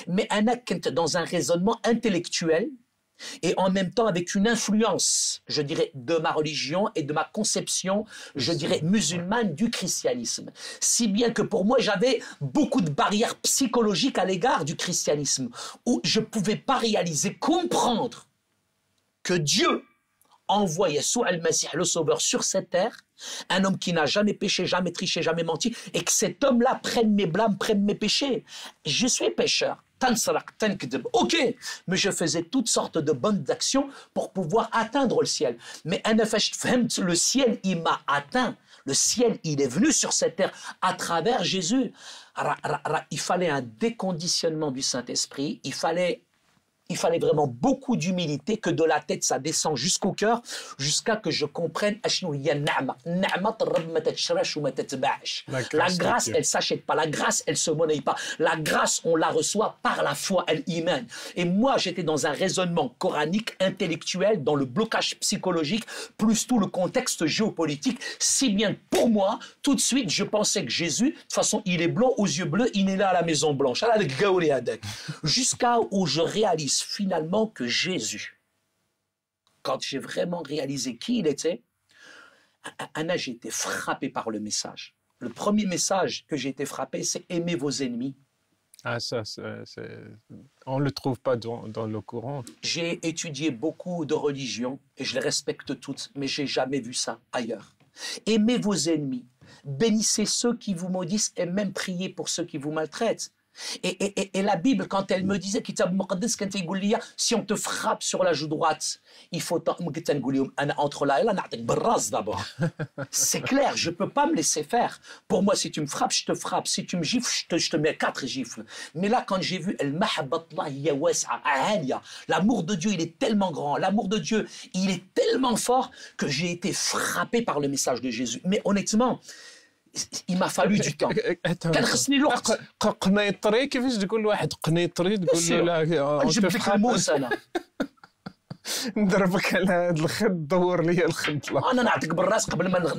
Mais انا كنت dans un raisonnement intellectuel et en même temps avec une influence, je dirais, de ma religion et de ma conception, je dirais, musulmane du christianisme. Si bien que pour moi, j'avais beaucoup de barrières psychologiques à l'égard du christianisme, où je ne pouvais pas réaliser, comprendre que Dieu envoie Yeshua al-Masih, le Sauveur, sur cette terre, un homme qui n'a jamais péché, jamais triché, jamais menti, et que cet homme-là prenne mes blâmes, prenne mes péchés. Je suis pécheur. Ok, mais je faisais toutes sortes de bonnes actions pour pouvoir atteindre le ciel. Mais le ciel, il m'a atteint. Le ciel, il est venu sur cette terre à travers Jésus. Il fallait un déconditionnement du Saint-Esprit. Il fallait vraiment beaucoup d'humilité, que de la tête ça descend jusqu'au cœur, jusqu'à que je comprenne la grâce, elle s'achète pas, la grâce, elle se monnaie pas, la grâce, on la reçoit par la foi, elle iman. Et moi, j'étais dans un raisonnement coranique, intellectuel, dans le blocage psychologique, plus tout le contexte géopolitique, si bien pour moi, tout de suite, je pensais que Jésus, de toute façon, il est blanc aux yeux bleus, il est là à la Maison Blanche, jusqu'à où je réalise finalement que Jésus, quand j'ai vraiment réalisé qui il était, Anna, j'ai été frappé par le message. Le premier message que j'ai été frappé, c'est aimer vos ennemis. Ah, ça, on ne le trouve pas dans le Coran. J'ai étudié beaucoup de religions et je les respecte toutes, mais j'ai jamais vu ça ailleurs. Aimez vos ennemis, bénissez ceux qui vous maudissent et même priez pour ceux qui vous maltraitent. Et la Bible, quand elle me disait, si on te frappe sur la joue droite, il faut entre là et là, d'abord. C'est clair, je ne peux pas me laisser faire. Pour moi, si tu me frappes, je te frappe. Si tu me gifles, je te mets 4 gifles. Mais là, quand j'ai vu l'amour de Dieu, il est tellement grand. L'amour de Dieu, il est tellement fort que j'ai été frappé par le message de Jésus. Mais honnêtement, il m'a fallu du temps. كان خصني الوقت. قنيطري كيفاش تقول لواحد قنيطري تقول له لا جبت لك الموس انا نضربك على هذا الخد دور لي الخد انا نعطيك بالراس قبل ما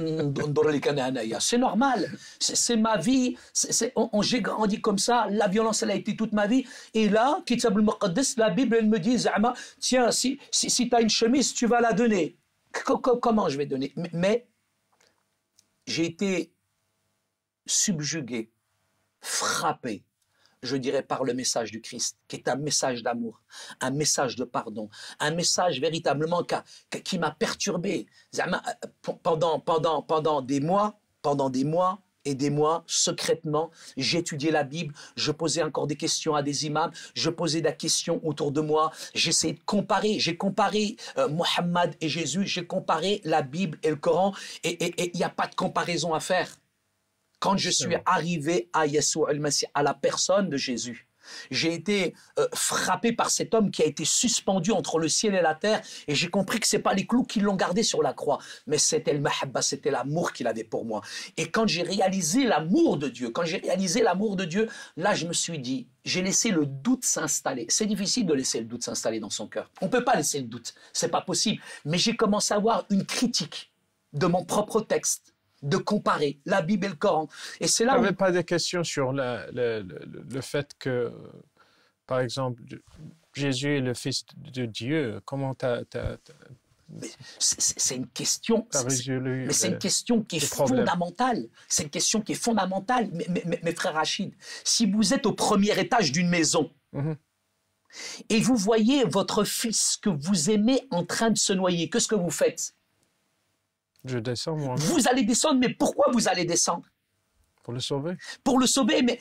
ندور لك انا هنايا سي نورمال سي ما في j'ai grandi comme ça la violence elle a été toute ma vie et là كتاب المقدس la Bible elle me dit زعما tiens si tu as une chemise tu vas la donner comment je vais donner mais j'ai été subjugué, frappé, je dirais, par le message du Christ, qui est un message d'amour, un message de pardon, un message véritablement qui m'a perturbé. Pendant des mois et des mois, secrètement, j'étudiais la Bible, je posais encore des questions à des imams, je posais des questions autour de moi, j'essayais de comparer, j'ai comparé Mohammed et Jésus, j'ai comparé la Bible et le Coran, et il n'y a pas de comparaison à faire. Quand je suis arrivé à Yeshua al-Masih, à la personne de Jésus, j'ai été frappé par cet homme qui a été suspendu entre le ciel et la terre, et j'ai compris que ce n'est pas les clous qui l'ont gardé sur la croix, mais c'était le mahabba, c'était l'amour qu'il avait pour moi. Et quand j'ai réalisé l'amour de Dieu, là je me suis dit, j'ai laissé le doute s'installer. C'est difficile de laisser le doute s'installer dans son cœur. On ne peut pas laisser le doute, c'est pas possible. Mais j'ai commencé à avoir une critique de mon propre texte, de comparer la Bible et le Coran. Et c'est là où... Tu n'avais pas de questions sur le fait que, par exemple, Jésus est le Fils de Dieu. Comment c'est une question, mais c'est une question qui est fondamentale. C'est une question qui est fondamentale. Mais frère Rachid, si vous êtes au premier étage d'une maison, et vous voyez votre fils que vous aimez en train de se noyer, qu'est-ce que vous faites? Je descends moi. Vous allez descendre, mais pourquoi vous allez descendre? Pour le sauver. Pour le sauver, mais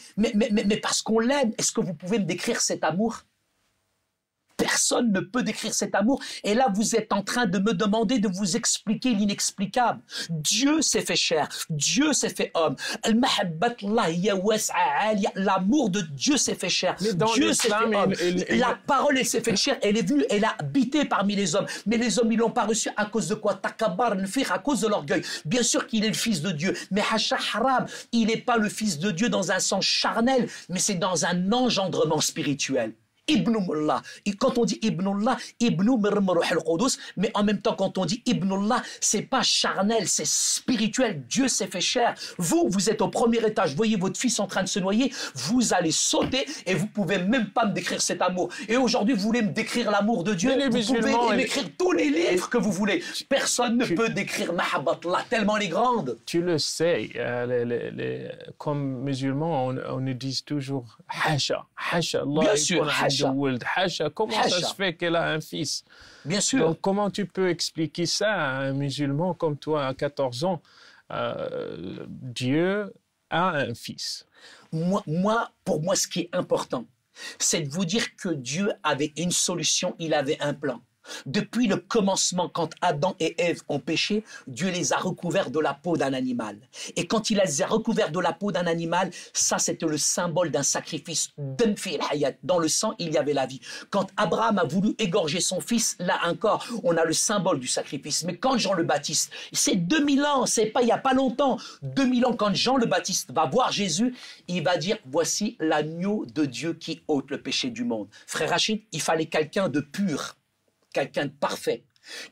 parce qu'on l'aime. Est-ce que vous pouvez me décrire cet amour? Personne ne peut décrire cet amour. Et là, vous êtes en train de me demander de vous expliquer l'inexplicable. Dieu s'est fait chair. Dieu s'est fait homme. L'amour de Dieu s'est fait chair. Dieu s'est fait homme. La parole, elle s'est fait chair. Elle est venue, elle a habité parmi les hommes. Mais les hommes, ils l'ont pas reçu à cause de quoi? Takabar, à cause de l'orgueil. Bien sûr qu'il est le fils de Dieu. Mais Hasha Haram, il n'est pas le fils de Dieu dans un sens charnel, mais c'est dans un engendrement spirituel. Ibnullah. Et quand on dit Ibnullah, Ibnu Mirmruh al-Qudus, mais en même temps, quand on dit Ibnullah, c'est pas charnel, c'est spirituel. Dieu s'est fait chair. Vous êtes au premier étage, voyez votre fils en train de se noyer, vous allez sauter et vous pouvez même pas me décrire cet amour. Et aujourd'hui, vous voulez me décrire l'amour de Dieu, vous pouvez m'écrire tous les livres que vous voulez. Personne ne peut décrire Mahabbatullah, tellement elle est grande. Tu le sais, comme musulmans, on nous dit toujours Hasha, Hasha, Allah. Bien sûr, Comment ça se fait qu'elle a un fils? Bien sûr. Donc, comment tu peux expliquer ça à un musulman comme toi à 14 ans? Dieu a un fils. Pour moi, ce qui est important, c'est de vous dire que Dieu avait une solution, il avait un plan. Depuis le commencement, quand Adam et Ève ont péché, Dieu les a recouverts de la peau d'un animal. Et quand il les a recouverts de la peau d'un animal, ça c'était le symbole d'un sacrifice. Dans le sang, il y avait la vie. Quand Abraham a voulu égorger son fils, là encore, on a le symbole du sacrifice. Mais quand Jean le Baptiste, c'est 2000 ans, c'est pas il y a pas longtemps, 2000 ans, quand Jean le Baptiste va voir Jésus, il va dire, voici l'agneau de Dieu qui ôte le péché du monde. Frère Rachid, il fallait quelqu'un de pur, quelqu'un de parfait,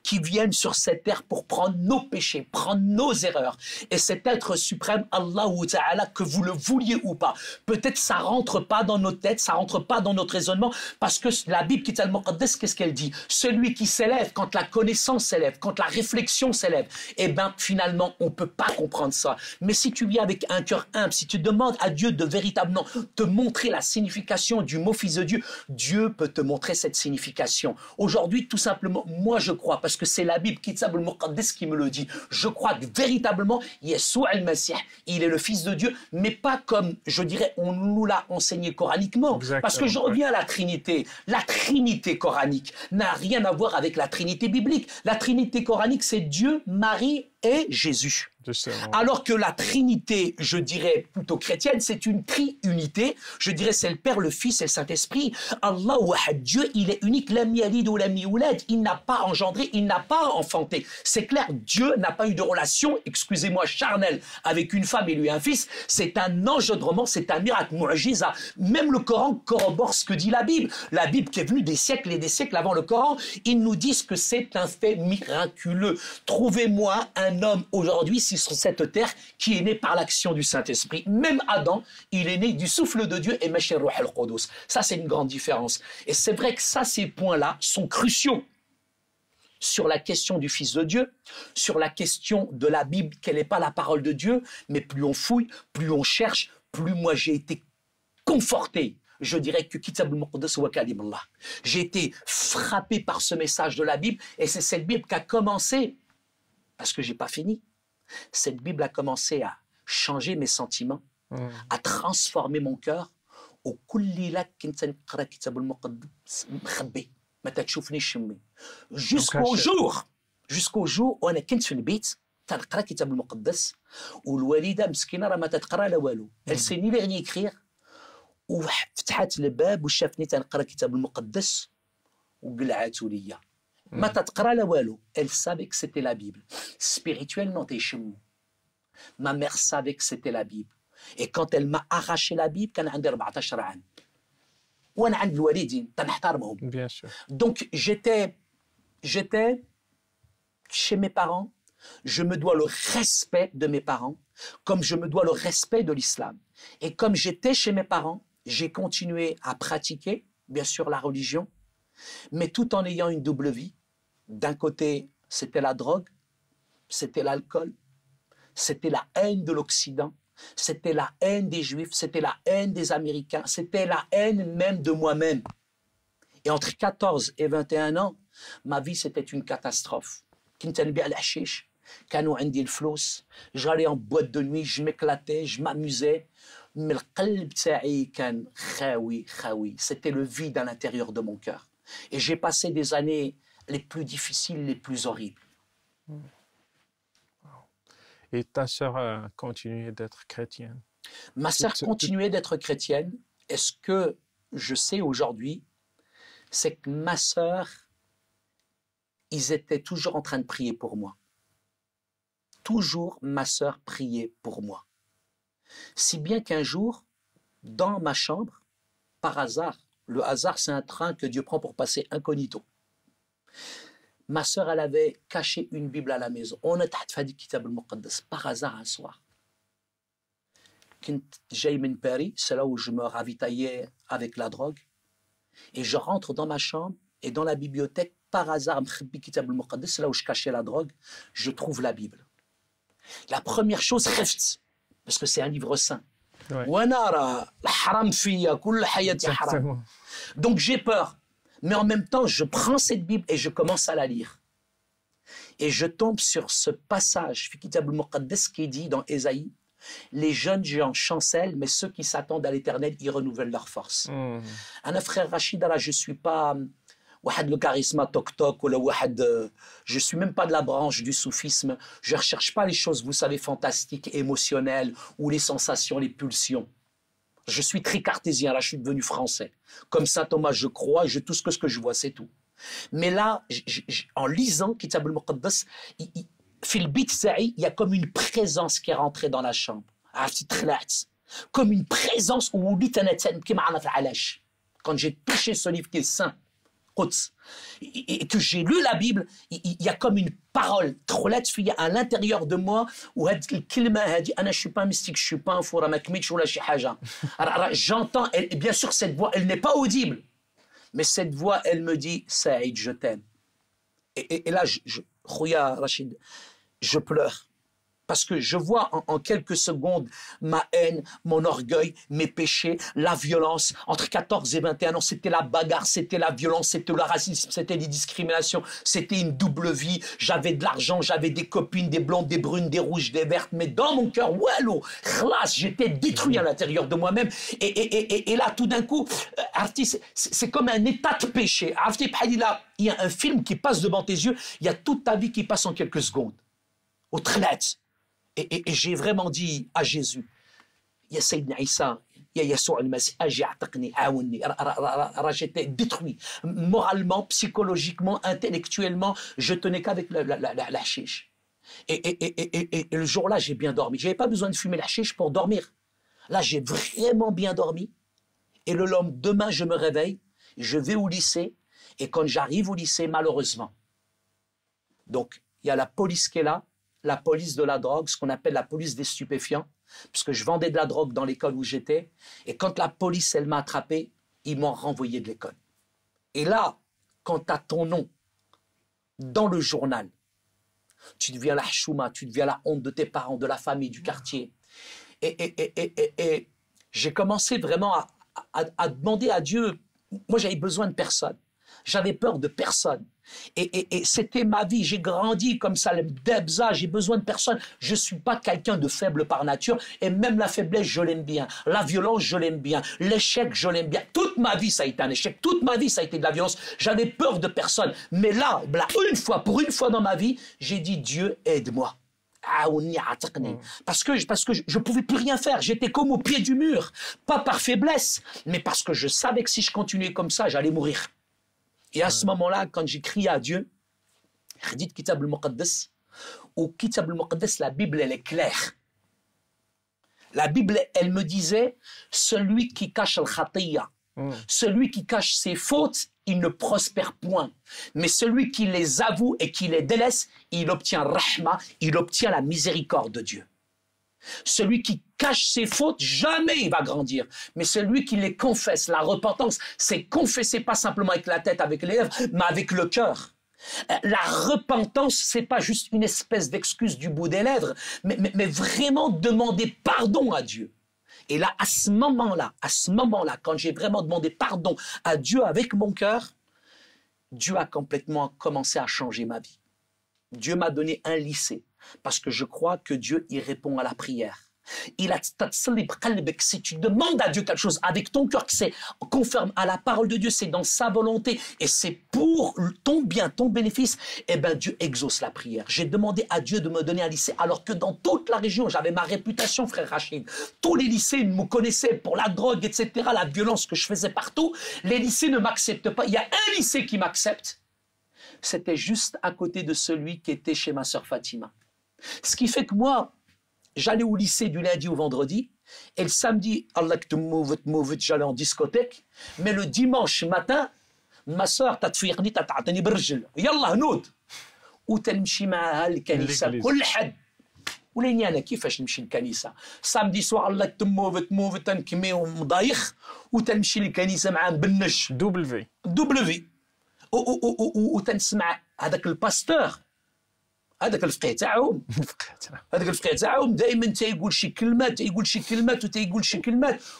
qui vienne sur cette terre pour prendre nos péchés, prendre nos erreurs. Et cet être suprême, Allah Ta'ala, que vous le vouliez ou pas, peut-être ça rentre pas dans nos têtes, ça rentre pas dans notre raisonnement, parce que la Bible, qu'est-ce qu'elle dit? Celui qui s'élève, quand la connaissance s'élève, quand la réflexion s'élève, eh bien, finalement, on peut pas comprendre ça. Mais si tu viens avec un cœur humble, si tu demandes à Dieu de véritablement te montrer la signification du mot Fils de Dieu, Dieu peut te montrer cette signification. Aujourd'hui, tout simplement, moi, je crois, parce que c'est la Bible, Kitab al-Muqaddas, qui me le dit. Je crois que véritablement, Yeshua al-Masih, il est le Fils de Dieu, mais pas comme, je dirais, on nous l'a enseigné coraniquement. Exactement, Parce que je reviens à la Trinité. La Trinité coranique n'a rien à voir avec la Trinité biblique. La Trinité coranique, c'est Dieu, Marie et Jésus. Justement. Alors que la Trinité, je dirais plutôt chrétienne, c'est une triunité. Je dirais c'est le Père, le Fils et le Saint-Esprit. Allah Wahad, Dieu, il est unique. Lam yalid ou lam yulad. Il n'a pas engendré, il n'a pas enfanté. C'est clair, Dieu n'a pas eu de relation, excusez-moi, charnelle avec une femme et lui un fils. C'est un engendrement, c'est un miracle, mu'jiza. Même le Coran corrobore ce que dit la Bible. La Bible qui est venue des siècles et des siècles avant le Coran, ils nous disent que c'est un fait miraculeux. Trouvez-moi un homme aujourd'hui sur cette terre qui est né par l'action du Saint-Esprit. Même Adam, il est né du souffle de Dieu et Meshir Ruh al-Qudus. Ça, c'est une grande différence. Et c'est vrai que ça, ces points-là sont cruciaux sur la question du Fils de Dieu, sur la question de la Bible, qu'elle n'est pas la parole de Dieu, mais plus on fouille, plus on cherche, plus moi j'ai été conforté. Je dirais que Kitab al-Muqaddas wa Kalim Allah. J'ai été frappé par ce message de la Bible et c'est cette Bible qui a commencé, parce que j'ai pas fini, cette Bible a commencé à changer mes sentiments, à transformer mon cœur. Jusqu'au jour où انا كنت في البيت تنقرا كتاب المقدس والوالده مسكينه راه ما تتقرا لا والو. Elle sait ni lire ni écrire وفتحت الباب وشافني تنقرا كتاب المقدس وقلعاتو ليا. ما تتقرا لا والو. Elle savait que c'était la Bible. Spirituellement تيشمو. Ma mère savait que c'était la Bible. Et quand elle m'a arraché la Bible كان عندي 14 عام. وانا عند الوالدين تنحترمهم. Bien sûr. Donc j'étais chez mes parents, je me dois le respect de mes parents, comme je me dois le respect de l'islam. Et comme j'étais chez mes parents, j'ai continué à pratiquer, bien sûr, la religion, mais tout en ayant une double vie. D'un côté, c'était la drogue, c'était l'alcool, c'était la haine de l'Occident, c'était la haine des Juifs, c'était la haine des Américains, c'était la haine même de moi-même. Et entre 14 et 21 ans, ma vie, c'était une catastrophe. كنت نبيع الحشيش كانوا عندي الفلوس j'allais en boîte de nuit je m'éclatais je m'amusais mais القلب تاعي كان خاوي c'était le vide à l'intérieur de mon cœur et j'ai passé des années les plus difficiles les plus horribles. Et ta sœur a continué d'être chrétienne? Ma sœur continuait d'être chrétienne et ce que je sais aujourd'hui c'est que ma sœur, ils étaient toujours en train de prier pour moi. Toujours, ma sœur priait pour moi. Si bien qu'un jour, dans ma chambre, par hasard, le hasard c'est un train que Dieu prend pour passer incognito. Ma sœur, elle avait caché une Bible à la maison. On a fait Kitab al-Muqaddas par hasard un soir. J'ai min Paris, c'est là où je me ravitaillais avec la drogue. Et je rentre dans ma chambre et dans la bibliothèque, par hasard, c'est là où je cachais la drogue, je trouve la Bible. La première chose, parce que c'est un livre saint. Exactement. Donc j'ai peur. Mais en même temps, je prends cette Bible et je commence à la lire. Et je tombe sur ce passage qui dit dans Ésaïe, les jeunes géants chancellent, mais ceux qui s'attendent à l'éternel, ils renouvellent leur force. Un frère Rachid, là, je ne suis pas le charisme toc-toc, je ne suis même pas de la branche du soufisme. Je ne recherche pas les choses, vous savez, fantastiques, émotionnelles, ou les sensations, les pulsions. Je suis très cartésien, là, je suis devenu français. Comme saint Thomas, je crois, tout ce que je vois, c'est tout. Mais là, en lisant Kitab al-Muqaddas, il y a comme une présence qui est rentrée dans la chambre. Comme une présence où quand j'ai touché ce livre qui est saint, et que j'ai lu la Bible, il y a comme une parole à l'intérieur de moi où je ne suis pas mystique, je ne suis pas un four à j'entends, et bien sûr cette voix, elle n'est pas audible, mais cette voix, elle me dit Saïd, je t'aime. Et là, Rachid, je pleure Parce que je vois en quelques secondes ma haine, mon orgueil, mes péchés, la violence. Entre 14 et 21 ans, c'était la bagarre, c'était la violence, c'était le racisme, c'était les discriminations, c'était une double vie. J'avais de l'argent, j'avais des copines, des blondes, des brunes, des rouges, des vertes, mais dans mon cœur, wallo, khlas, j'étais détruit à l'intérieur de moi-même. Et là, tout d'un coup, c'est comme un état de péché. Il y a un film qui passe devant tes yeux, il y a toute ta vie qui passe en quelques secondes. Au tret. Et j'ai vraiment dit à Jésus, Ya Sayyidina Isa, Ya Yassoua al-Masih, Aji a'taqni, aouni. J'étais détruit. Moralement, psychologiquement, intellectuellement, je tenais qu'avec la chiche. Et le jour-là, j'ai bien dormi. Je n'avais pas besoin de fumer la chiche pour dormir. Là, j'ai vraiment bien dormi. Et le lendemain, je me réveille, je vais au lycée. Et quand j'arrive au lycée, malheureusement, donc il y a la police qui est là, la police de la drogue, ce qu'on appelle la police des stupéfiants, puisque je vendais de la drogue dans l'école où j'étais. Et quand la police, elle m'a attrapé, ils m'ont renvoyé de l'école. Et là, quand tu as ton nom dans le journal, tu deviens la chouma, tu deviens la honte de tes parents, de la famille, du quartier. Et j'ai commencé vraiment à demander à Dieu. Moi, j'avais besoin de personne. J'avais peur de personne. Et c'était ma vie. J'ai grandi comme ça, le debza, j'ai besoin de personne. Je ne suis pas quelqu'un de faible par nature. Et même la faiblesse, je l'aime bien. La violence, je l'aime bien. L'échec, je l'aime bien. Toute ma vie, ça a été un échec. Toute ma vie, ça a été de la violence. J'avais peur de personne. Mais là, pour une fois dans ma vie, j'ai dit, Dieu, aide-moi. Parce que je ne pouvais plus rien faire. J'étais comme au pied du mur. Pas par faiblesse, mais parce que je savais que si je continuais comme ça, j'allais mourir. Et à ce moment-là, quand j'ai crié à Dieu, Khadid Kitab al-Muqaddas, ou Kitab al-Muqaddas, la Bible, elle est claire. La Bible, elle me disait, celui qui cache al-Khatiyya, celui qui cache ses fautes, il ne prospère point. Mais celui qui les avoue et qui les délaisse, il obtient rahma, il obtient la miséricorde de Dieu. Celui qui cache ses fautes, jamais il va grandir. Mais celui qui les confesse, la repentance, c'est confesser pas simplement avec la tête, avec les lèvres, mais avec le cœur. La repentance, c'est pas juste une espèce d'excuse du bout des lèvres, mais vraiment demander pardon à Dieu. Et là, à ce moment-là, quand j'ai vraiment demandé pardon à Dieu avec mon cœur, Dieu a complètement commencé à changer ma vie. Dieu m'a donné un lycée. Parce que je crois que Dieu y répond à la prière. Si tu demandes à Dieu quelque chose avec ton cœur, que c'est conforme à la parole de Dieu, c'est dans sa volonté et c'est pour ton bien, ton bénéfice, eh bien Dieu exauce la prière. J'ai demandé à Dieu de me donner un lycée alors que dans toute la région, j'avais ma réputation, frère Rachid. Tous les lycées me connaissaient pour la drogue, etc., la violence que je faisais partout. Les lycées ne m'acceptent pas. Il y a un lycée qui m'accepte. C'était juste à côté de celui qui était chez ma sœur Fatima. Ce qui fait que moi, j'allais au lycée du lundi au vendredi, et le samedi, Allah que j'allais en discothèque, mais le dimanche matin, ma sœur, تتفيقني تعطيني بالرجل يلا هنود وتنمشي معها الكنيسة كل حد ولاني انا كيفاش نمشي للكنيسة samedi soir الله تموفت تنكمي ومضايخ وتنمشي للكنيسة مع بنج دبلفي وتنسمع هذاك الباستور هذاك الفقيه تاعهم دائما تيقول شي كلمات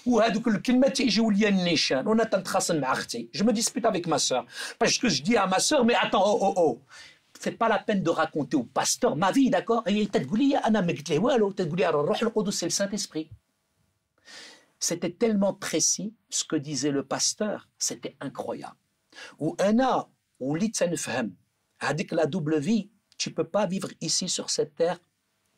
وهذوك الكلمات تيجيو ليا النيشان وانا تنتخاصم مع اختي je me dispute avec ma sœur parce que je dis à ma sœur mais attends c'est pas la peine de raconter au pasteur ma vie d'accord et تقول لي انا ما قلت له والو تقول لي الروح القدس c'est le Saint-Esprit. C'était tellement précis ce que disait le pasteur, c'était incroyable. وانا وليت نفهم هذيك la double vie. Tu ne peux pas vivre ici sur cette terre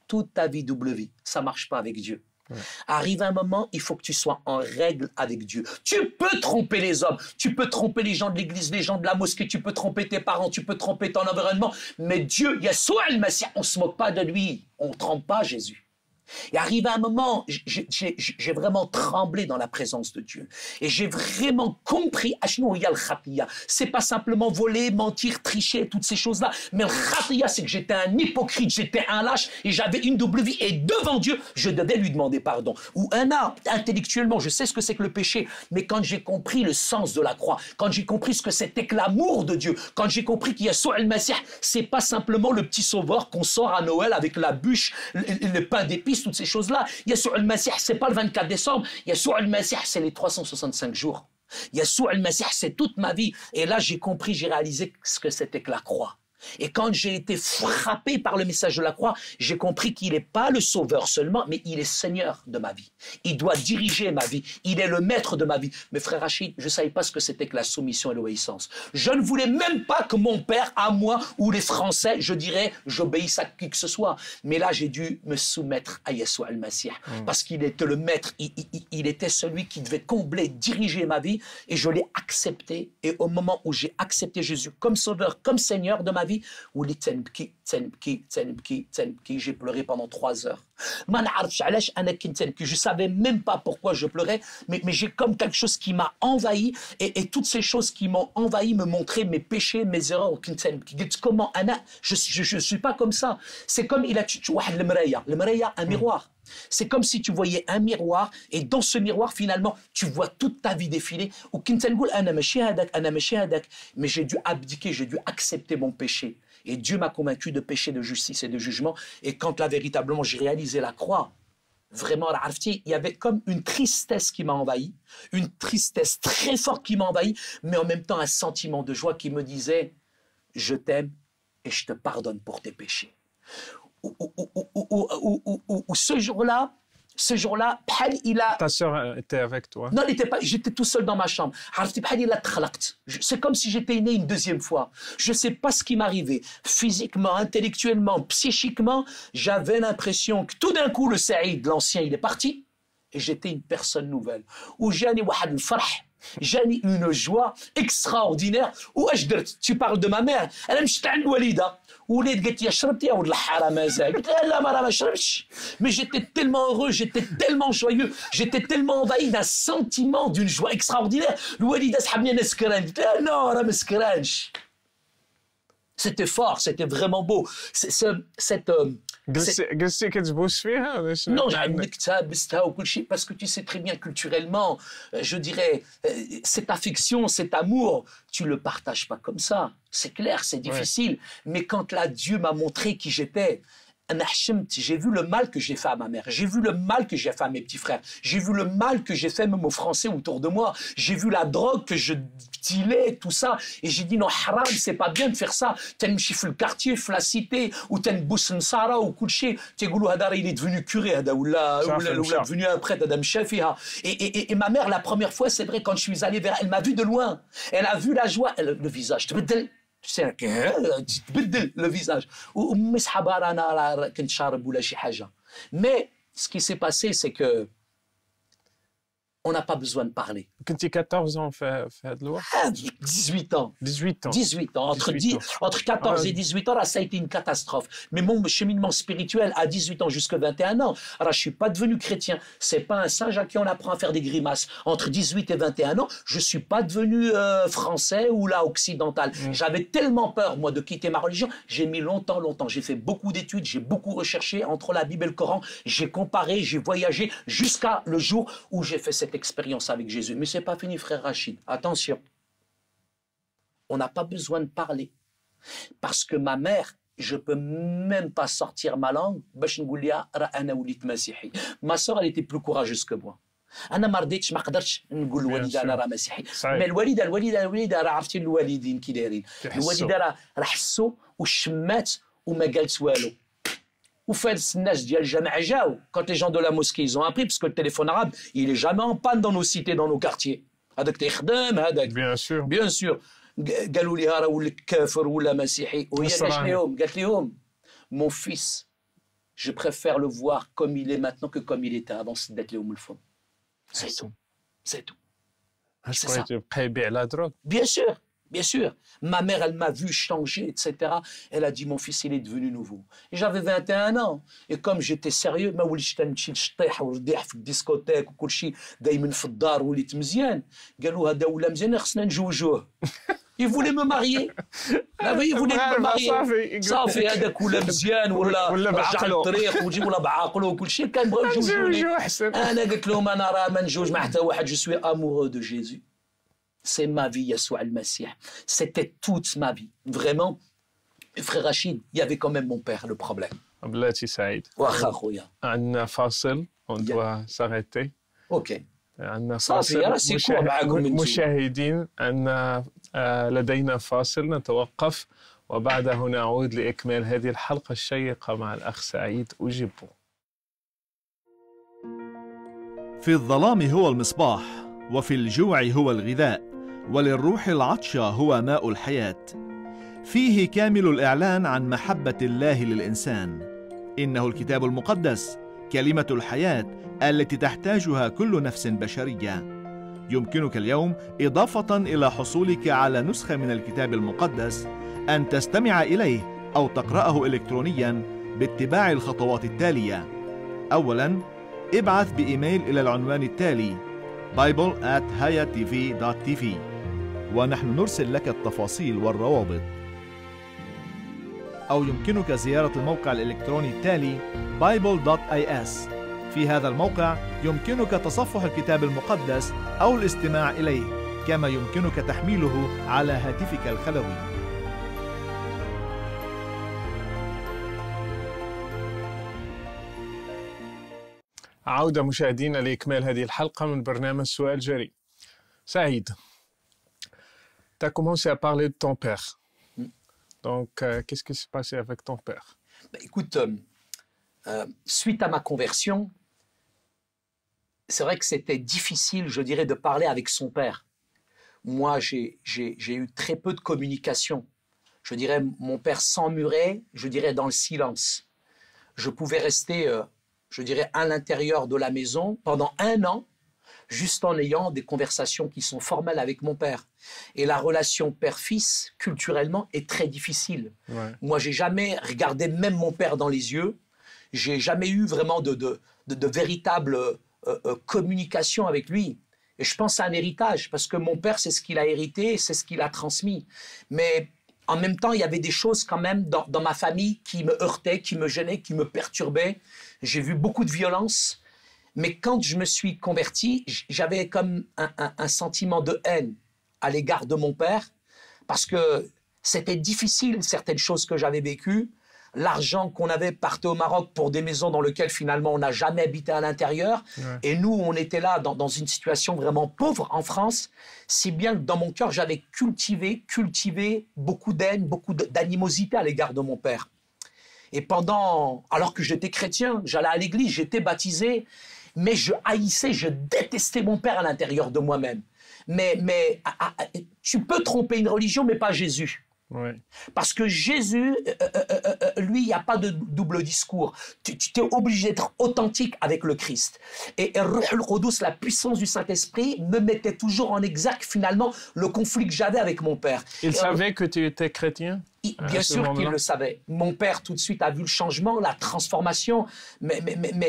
toute ta vie double vie. Ça ne marche pas avec Dieu. Ouais. Arrive un moment, il faut que tu sois en règle avec Dieu. Tu peux tromper les hommes, tu peux tromper les gens de l'église, les gens de la mosquée, tu peux tromper tes parents, tu peux tromper ton environnement. Mais Dieu, Yassoua al-Masih, on ne se moque pas de lui. On ne trompe pas Jésus. Et arrivé à un moment, j'ai vraiment tremblé dans la présence de Dieu. Et j'ai vraiment compris, c'est pas simplement voler, mentir, tricher, toutes ces choses-là. Mais le khatiya, c'est que j'étais un hypocrite, j'étais un lâche et j'avais une double vie. Et devant Dieu, je devais lui demander pardon. Ou intellectuellement, je sais ce que c'est que le péché. Mais quand j'ai compris le sens de la croix, quand j'ai compris ce que c'était que l'amour de Dieu, quand j'ai compris qu'il y a Yeshua al-Masih, c'est pas simplement le petit sauveur qu'on sort à Noël avec la bûche, le pain d'épices, toutes ces choses-là. Yeshua al-Masih, c'est pas le 24 décembre. Yeshua al-Masih, c'est les 365 jours. Yeshua al-Masih, c'est toute ma vie. Et là, j'ai compris, j'ai réalisé ce que c'était que la croix. Et quand j'ai été frappé par le message de la croix, j'ai compris qu'il n'est pas le sauveur seulement, mais il est Seigneur de ma vie. Il doit diriger ma vie. Il est le maître de ma vie. Mais frère Rachid, je ne savais pas ce que c'était que la soumission et l'obéissance. Je ne voulais même pas que mon père, à moi, ou les Français, je dirais, j'obéisse à qui que ce soit. Mais là, j'ai dû me soumettre à Yeshua al-Masih. Parce qu'il était le maître. Il était celui qui devait combler, diriger ma vie. Et je l'ai accepté. Et au moment où j'ai accepté Jésus comme sauveur, comme Seigneur de ma vie, j'ai pleuré pendant 3 heures. Je savais même pas pourquoi je pleurais, mais j'ai comme quelque chose qui m'a envahi, et toutes ces choses qui m'ont envahi me montraient mes péchés, mes erreurs. Comment je suis pas comme ça. C'est comme il a un miroir. C'est comme si tu voyais un miroir, et dans ce miroir, finalement, tu vois toute ta vie défiler. Mais j'ai dû abdiquer, j'ai dû accepter mon péché. Et Dieu m'a convaincu de péché, de justice et de jugement. Et quand là, véritablement, j'ai réalisé la croix, vraiment, il y avait comme une tristesse qui m'a envahi, une tristesse très forte qui m'a envahi, mais en même temps un sentiment de joie qui me disait « Je t'aime et je te pardonne pour tes péchés ». Ce jour-là, il a... Ta sœur était avec toi? Non, elle n'était pas. J'étais tout seul dans ma chambre. C'est comme si j'étais né une deuxième fois. Je ne sais pas ce qui m'arrivait. Physiquement, intellectuellement, psychiquement, j'avais l'impression que tout d'un coup, le Saïd, l'ancien, il est parti. Et j'étais une personne nouvelle. Où j'ai une joie extraordinaire. Tu parles de ma mère. Elle aime Walida. Mais j'étais tellement heureux, j'étais tellement joyeux, j'étais tellement envahi d'un sentiment, d'une joie extraordinaire. C'était fort, c'était vraiment beau. قلتي كتبوس فيها باش Non, parce que tu sais très bien culturellement, je dirais, cette affection, cet amour, tu le partages pas comme ça. C'est clair, c'est difficile. Mais quand là, Dieu m'a montré qui j'étais, j'ai vu le mal que j'ai fait à ma mère, j'ai vu le mal que j'ai fait à mes petits frères, j'ai vu le mal que j'ai fait même aux Français autour de moi, j'ai vu la drogue que je dealais, tout ça, et j'ai dit non, haram, c'est pas bien de faire ça. T'as une chiffre le quartier, la cité, ou t'as une bousse Nsara, ou Kouché, t'es goulou hadar, il est devenu curé, ou là, devenu un prêtre, Adam Shafiha. Et ma mère, la première fois, c'est vrai, quand je suis allé vers elle, m'a vu de loin, elle a vu la joie, le visage, c'est le visage. Mais ce qui s'est passé, c'est que on n'a pas besoin de parler. كنتي 14 ans في هذا الوقت؟ 18 ans. 18 ans. 18 ans. Entre 14 et 18 ans, là, ça a été une catastrophe. Mais mon cheminement spirituel, à 18 ans jusqu'à 21 ans, alors, je ne suis pas devenu chrétien. Ce n'est pas un singe à qui on apprend à faire des grimaces. Entre 18 et 21 ans, je ne suis pas devenu français ou là, occidental. J'avais tellement peur, moi, de quitter ma religion. J'ai mis longtemps. J'ai fait beaucoup d'études, j'ai beaucoup recherché entre la Bible et le Coran. J'ai comparé, j'ai voyagé jusqu'à le jour où j'ai fait cette expérience avec Jésus. Mais ce n'est pas fini, frère Rachid. Attention. On n'a pas besoin de parler. Parce que ma mère, je ne peux même pas sortir ma langue. Ma soeur, elle était plus courageuse que moi. أنا ما رضيتش ما قدرتش نقول لوالدي أنا راه مسيحي. مي الوالدة راه عرفتي الوالدين كي دايرين. الوالدة راه حسوا وشمات وما قالت والو. وفارس الناس ديال الجامع جاو. Quand les gens de la mosquée ils ont appris parce que le téléphone arabe il est jamais en panne dans nos cités, dans nos quartiers. هذاك تيخدم هذاك. Bien sûr. قالوا لي راه ولك كافر ولا مسيحي وهي قالت لهم mon fils je préfère le voir comme il est maintenant que comme il était avant d'être لهم الفم. C'est tout. C'est tout. C'est ça. تبقى يبيع لا دروغ. Bien sûr. Bien sûr. Ma mère, elle m'a vu changer, etc. Elle a dit, mon fils, il est devenu nouveau. Et j'avais 21 ans. Et comme j'étais sérieux, ما وليتش تنمشي نشطيح ونضيح في الديسكوتيك وكل شيء دايما في الدار وليت مزيان. قالوا هذا ولا مزيان خصنا نجوجوه. Il voulait me marier. Il voulait me marier. صافي هذاك ولا مزيان ولا رجع الطريق وجي ولا بعقله وكل شيء كان بغاو يجوجوني. انا قلت لهم انا راه ما نجوج مع حتى واحد. Je suis amoureux de Jésus. C'est ma vie, Yeshua al-Masih. C'était toute ma vie. Vraiment, frère Rachid, il y avait quand même mon père, le problème. بلاتي سعيد. واخا خويا. عندنا فاصل. On doit s'arrêter. Ok. عندنا صافي راسي كون معاكم انتم. مشاهدين عندنا لدينا فاصل نتوقف وبعده نعود لإكمال هذه الحلقة الشيقة مع الأخ سعيد أوجيبو. في الظلام هو المصباح، وفي الجوع هو الغذاء، وللروح العطش هو ماء الحياة. فيه كامل الإعلان عن محبة الله للإنسان. إنه الكتاب المقدس، كلمة الحياة التي تحتاجها كل نفس بشرية. يمكنك اليوم إضافة إلى حصولك على نسخة من الكتاب المقدس أن تستمع إليه أو تقرأه إلكترونياً باتباع الخطوات التالية. أولاً، ابعث بإيميل إلى العنوان التالي bible@hayatv.tv ونحن نرسل لك التفاصيل والروابط. أو يمكنك زيارة الموقع الإلكتروني التالي bible.is. في هذا الموقع يمكنك تصفح الكتاب المقدس أو الاستماع إليه، كما يمكنك تحميله على هاتفك الخلوي. عودة مشاهدينا لإكمال هذه الحلقة من برنامج سؤال جريء. Saïd, tu as commencé à parler de ton père. Donc, qu'est-ce qui s'est passé avec ton père? Écoute, suite à ma conversion, c'est vrai que c'était difficile, je dirais, de parler avec son père. Moi, j'ai eu très peu de communication. Je dirais, mon père s'emmurait, je dirais, dans le silence. Je pouvais rester, je dirais, à l'intérieur de la maison pendant 1 an, juste en ayant des conversations qui sont formelles avec mon père. Et la relation père-fils, culturellement, est très difficile. Ouais. Moi, j'ai jamais regardé même mon père dans les yeux. J'ai jamais eu vraiment de véritable communication avec lui. Et je pense à un héritage, parce que mon père, c'est ce qu'il a hérité, c'est ce qu'il a transmis. Mais en même temps, il y avait des choses quand même dans ma famille qui me heurtaient, qui me gênaient, qui me perturbaient. J'ai vu beaucoup de violence. Mais quand je me suis converti, j'avais comme un sentiment de haine à l'égard de mon père, parce que c'était difficile, certaines choses que j'avais vécues. L'argent qu'on avait partait au Maroc pour des maisons dans lesquelles finalement on n'a jamais habité à l'intérieur. Ouais. Et nous, on était là dans une situation vraiment pauvre en France, si bien que dans mon cœur, j'avais cultivé beaucoup d'haine, beaucoup d'animosité à l'égard de mon père. Et alors que j'étais chrétien, j'allais à l'église, j'étais baptisé, mais je haïssais, je détestais mon père à l'intérieur de moi-même. Mais tu peux tromper une religion, mais pas Jésus. Ouais. Parce que Jésus, lui, il n'y a pas de double discours. Tu es obligé d'être authentique avec le Christ. Et Ruh al-Qudus, la puissance du Saint-Esprit, me mettait toujours en exergue, finalement, le conflit que j'avais avec mon père. Il savait que tu étais chrétien? Bien sûr qu'il le savait. Mon père, tout de suite, a vu le changement, la transformation. Mais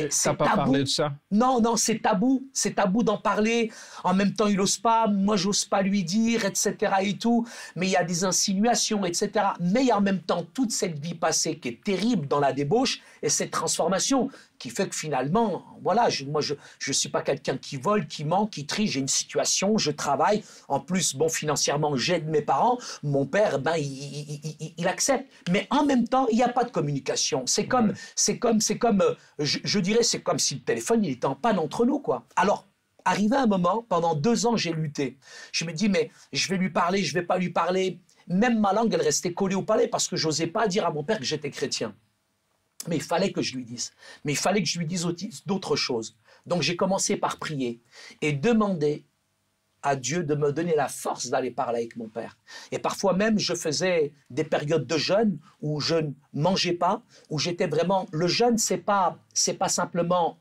c'est tabou. T'as pas parlé de ça? Non, c'est tabou. C'est tabou d'en parler. En même temps, il n'ose pas. Moi, j'ose pas lui dire, etc. et tout. Mais il y a des insinuations, etc. Mais il y a en même temps toute cette vie passée qui est terrible dans la débauche et cette transformation qui fait que finalement, voilà, moi, je suis pas quelqu'un qui vole, qui ment, qui trie. J'ai une situation, je travaille. En plus, bon, financièrement, j'aide mes parents. Mon père, ben, il accepte. Mais en même temps, il n'y a pas de communication. C'est comme, je dirais, c'est comme si le téléphone, il était en panne entre nous, quoi. Alors, arrivé un moment, pendant 2 ans, j'ai lutté. Je me dis, mais je vais lui parler, je vais pas lui parler. Même ma langue, elle restait collée au palais parce que j'osais pas dire à mon père que j'étais chrétien. Mais il fallait que je lui dise. Mais il fallait que je lui dise d'autres choses. Donc j'ai commencé par prier et demander à Dieu de me donner la force d'aller parler avec mon père. Et parfois même, je faisais des périodes de jeûne où je ne mangeais pas, où j'étais vraiment... Le jeûne, c'est pas simplement,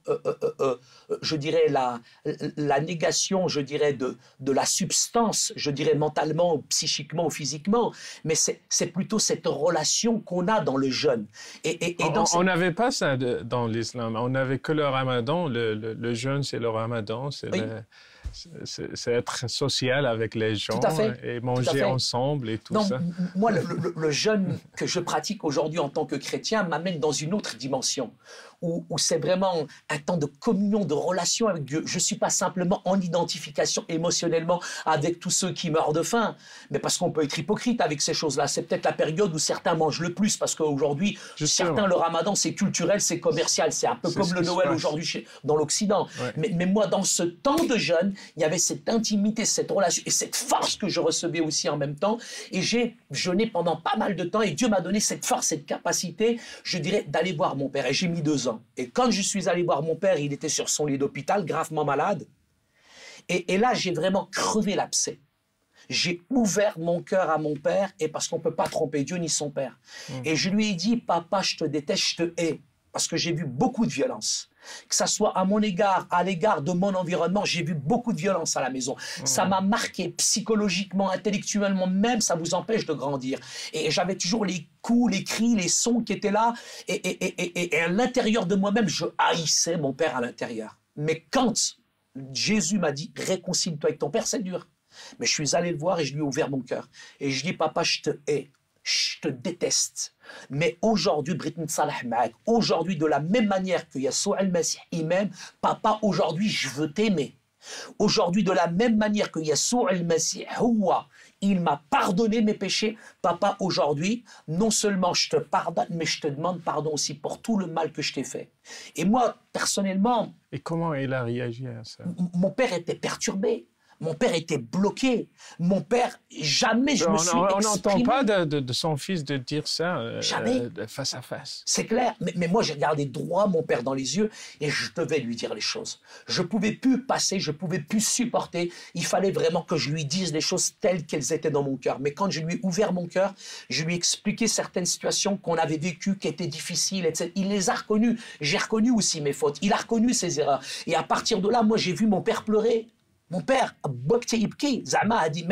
je dirais, la négation, je dirais, de la substance, je dirais mentalement, ou psychiquement ou physiquement, mais c'est plutôt cette relation qu'on a dans le jeûne. On n'avait pas ça dans l'islam. On n'avait que le ramadan. Le jeûne, c'est le ramadan. C'est être social avec les gens et manger ensemble et tout ça. Moi, le jeûne que je pratique aujourd'hui en tant que chrétien m'amène dans une autre dimension où c'est vraiment un temps de communion, de relation avec Dieu. Je ne suis pas simplement en identification émotionnellement avec tous ceux qui meurent de faim, mais parce qu'on peut être hypocrite avec ces choses-là. C'est peut-être la période où certains mangent le plus, parce qu'aujourd'hui, certains, le ramadan, c'est culturel, c'est commercial. C'est un peu comme le Noël aujourd'hui dans l'Occident. Ouais. Mais moi, dans ce temps de jeûne, il y avait cette intimité, cette relation et cette force que je recevais aussi en même temps. Et j'ai jeûné pendant pas mal de temps et Dieu m'a donné cette force, cette capacité, je dirais, d'aller voir mon père. Et j'ai mis 2 ans. Et quand je suis allé voir mon père, il était sur son lit d'hôpital, gravement malade. Et là, j'ai vraiment crevé l'abcès. J'ai ouvert mon cœur à mon père, et parce qu'on ne peut pas tromper Dieu ni son père. Et je lui ai dit, papa, je te déteste, je te hais. Parce que j'ai vu beaucoup de violence. Que ça soit à mon égard, à l'égard de mon environnement, j'ai vu beaucoup de violence à la maison. Ça m'a marqué psychologiquement, intellectuellement, même ça vous empêche de grandir. Et j'avais toujours les coups, les cris, les sons qui étaient là. Et à l'intérieur de moi-même, je haïssais mon père à l'intérieur. Mais quand Jésus m'a dit, réconcilie-toi avec ton père, c'est dur. Mais je suis allé le voir et je lui ai ouvert mon cœur. Et je dis, papa, je te hais. Je te déteste. Mais aujourd'hui, aujourd'hui, de la même manière que Yeshua al-Masih il m'aime, papa, aujourd'hui, je veux t'aimer. Aujourd'hui, de la même manière que Yeshua al-Masih, il m'a pardonné mes péchés. Papa, aujourd'hui, non seulement je te pardonne, mais je te demande pardon aussi pour tout le mal que je t'ai fait. Et moi, personnellement... Et comment il a réagi à ça? Mon père était perturbé. Mon père était bloqué. Mon père, jamais je me suis exprimé. On n'entend pas de son fils de dire ça face à face. C'est clair. Mais moi, j'ai regardé droit mon père dans les yeux et je devais lui dire les choses. Je ne pouvais plus passer, je ne pouvais plus supporter. Il fallait vraiment que je lui dise les choses telles qu'elles étaient dans mon cœur. Mais quand je lui ai ouvert mon cœur, je lui ai expliqué certaines situations qu'on avait vécues, qui étaient difficiles, etc. Il les a reconnues. J'ai reconnu aussi mes fautes. Il a reconnu ses erreurs. Et à partir de là, moi, j'ai vu mon père pleurer. Mon père, Zama a dit,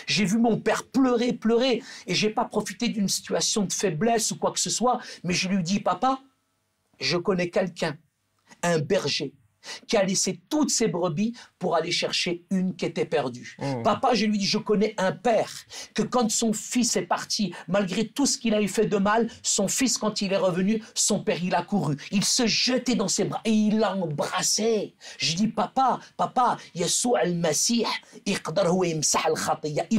j'ai vu mon père pleurer, et j'ai pas profité d'une situation de faiblesse ou quoi que ce soit, mais je lui dis, papa, je connais quelqu'un, un berger, qui a laissé toutes ses brebis pour aller chercher une qui était perdue. Papa, je lui dis, je connais un père, que quand son fils est parti, malgré tout ce qu'il a eu fait de mal, son fils, quand il est revenu, son père, il a couru. Il se jetait dans ses bras et il l'a embrassé. Je dis, papa, Yeshua al-Masih, il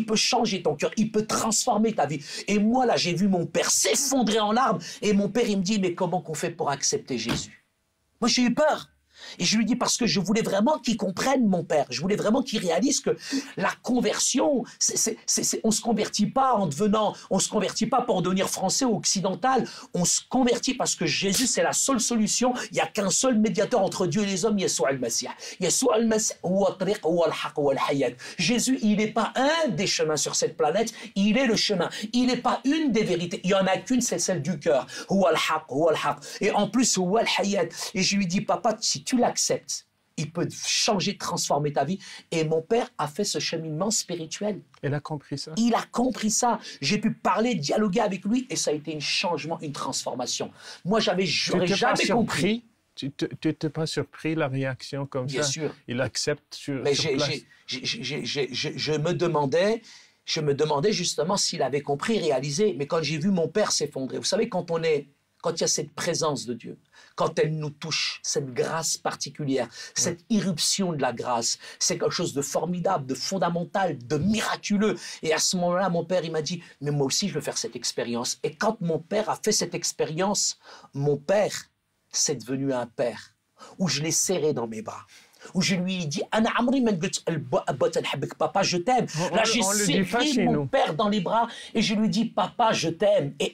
peut changer ton cœur, il peut transformer ta vie. Et moi, là, j'ai vu mon père s'effondrer en larmes, et mon père, il me dit, mais comment qu'on fait pour accepter Jésus? Moi, j'ai eu peur. Et je lui dis parce que je voulais vraiment qu'il comprenne mon père. Je voulais vraiment qu'il réalise que la conversion, on se convertit pas on se convertit pas pour devenir français ou occidental. On se convertit parce que Jésus, c'est la seule solution. Il n'y a qu'un seul médiateur entre Dieu et les hommes, Yeshua al-Masih. Yeshua al-Masih, Jésus, il n'est pas un des chemins sur cette planète, il est le chemin. Il n'est pas une des vérités. Il n'y en a qu'une, c'est celle du cœur. Et en plus, et je lui dis, papa, si tu l'acceptes, il peut changer, transformer ta vie. Et mon père a fait ce cheminement spirituel. Il a compris ça. Il a compris ça. J'ai pu parler, dialoguer avec lui, et ça a été un changement, une transformation. Moi, j'aurais jamais compris. Tu n'étais pas surpris, la réaction comme Bien ça? sûr. Il accepte sur place. Je me demandais justement s'il avait compris, réalisé. Mais quand j'ai vu mon père s'effondrer, vous savez, quand il y a cette présence de Dieu, quand elle nous touche, cette grâce particulière, cette irruption de la grâce, c'est quelque chose de formidable, de fondamental, de miraculeux. Et à ce moment-là, mon père, il m'a dit, mais moi aussi, je veux faire cette expérience. Et quand mon père a fait cette expérience, mon père, c'est devenu un père, où je l'ai serré dans mes bras, où je lui ai dit Ana Amri man qult papa je t'aime. Là j'ai serré mon père dans les bras et je lui dis papa je t'aime. Et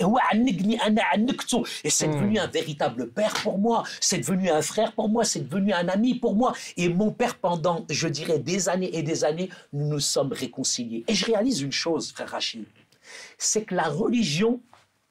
c'est devenu un véritable père pour moi, c'est devenu un frère pour moi, c'est devenu un ami pour moi. Et mon père, pendant, je dirais, des années et des années, nous nous sommes réconciliés. Et je réalise une chose, frère Rachid, c'est que la religion,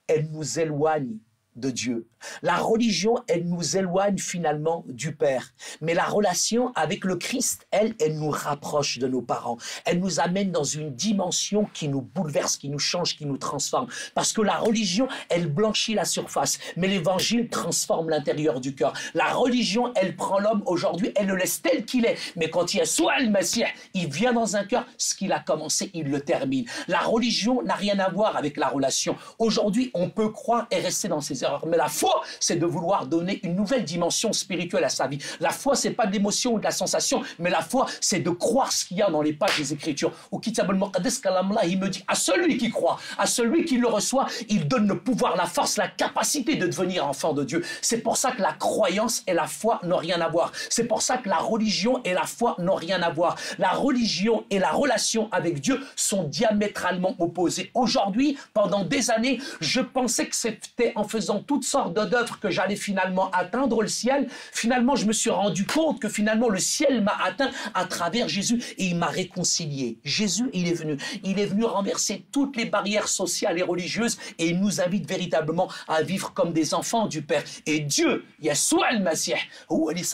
elle nous éloigne de Dieu. La religion, elle nous éloigne finalement du Père. Mais la relation avec le Christ, elle nous rapproche de nos parents. Elle nous amène dans une dimension qui nous bouleverse, qui nous change, qui nous transforme. Parce que la religion, elle blanchit la surface, mais l'évangile transforme l'intérieur du cœur. La religion, elle prend l'homme aujourd'hui, elle le laisse tel qu'il est. Mais quand il y a soit le Messie, il vient dans un cœur, ce qu'il a commencé, il le termine. La religion n'a rien à voir avec la relation. Aujourd'hui, on peut croire et rester dans ses erreurs. Mais la foi, c'est de vouloir donner une nouvelle dimension spirituelle à sa vie. La foi, c'est pas de l'émotion ou de la sensation, mais la foi, c'est de croire ce qu'il y a dans les pages des Écritures. Au Kitab al-Muqaddas, qu'Allah, il me dit, à celui qui croit, à celui qui le reçoit, il donne le pouvoir, la force, la capacité de devenir enfant de Dieu. C'est pour ça que la croyance et la foi n'ont rien à voir. C'est pour ça que la religion et la foi n'ont rien à voir. La religion et la relation avec Dieu sont diamétralement opposées. Aujourd'hui, pendant des années, je pensais que c'était en faisant toutes sortes d'œuvres que j'allais finalement atteindre le ciel. Finalement, je me suis rendu compte que finalement le ciel m'a atteint à travers Jésus et il m'a réconcilié. Jésus, il est venu renverser toutes les barrières sociales et religieuses et il nous invite véritablement à vivre comme des enfants du Père. Et Dieu, Yeshua al-Masih, il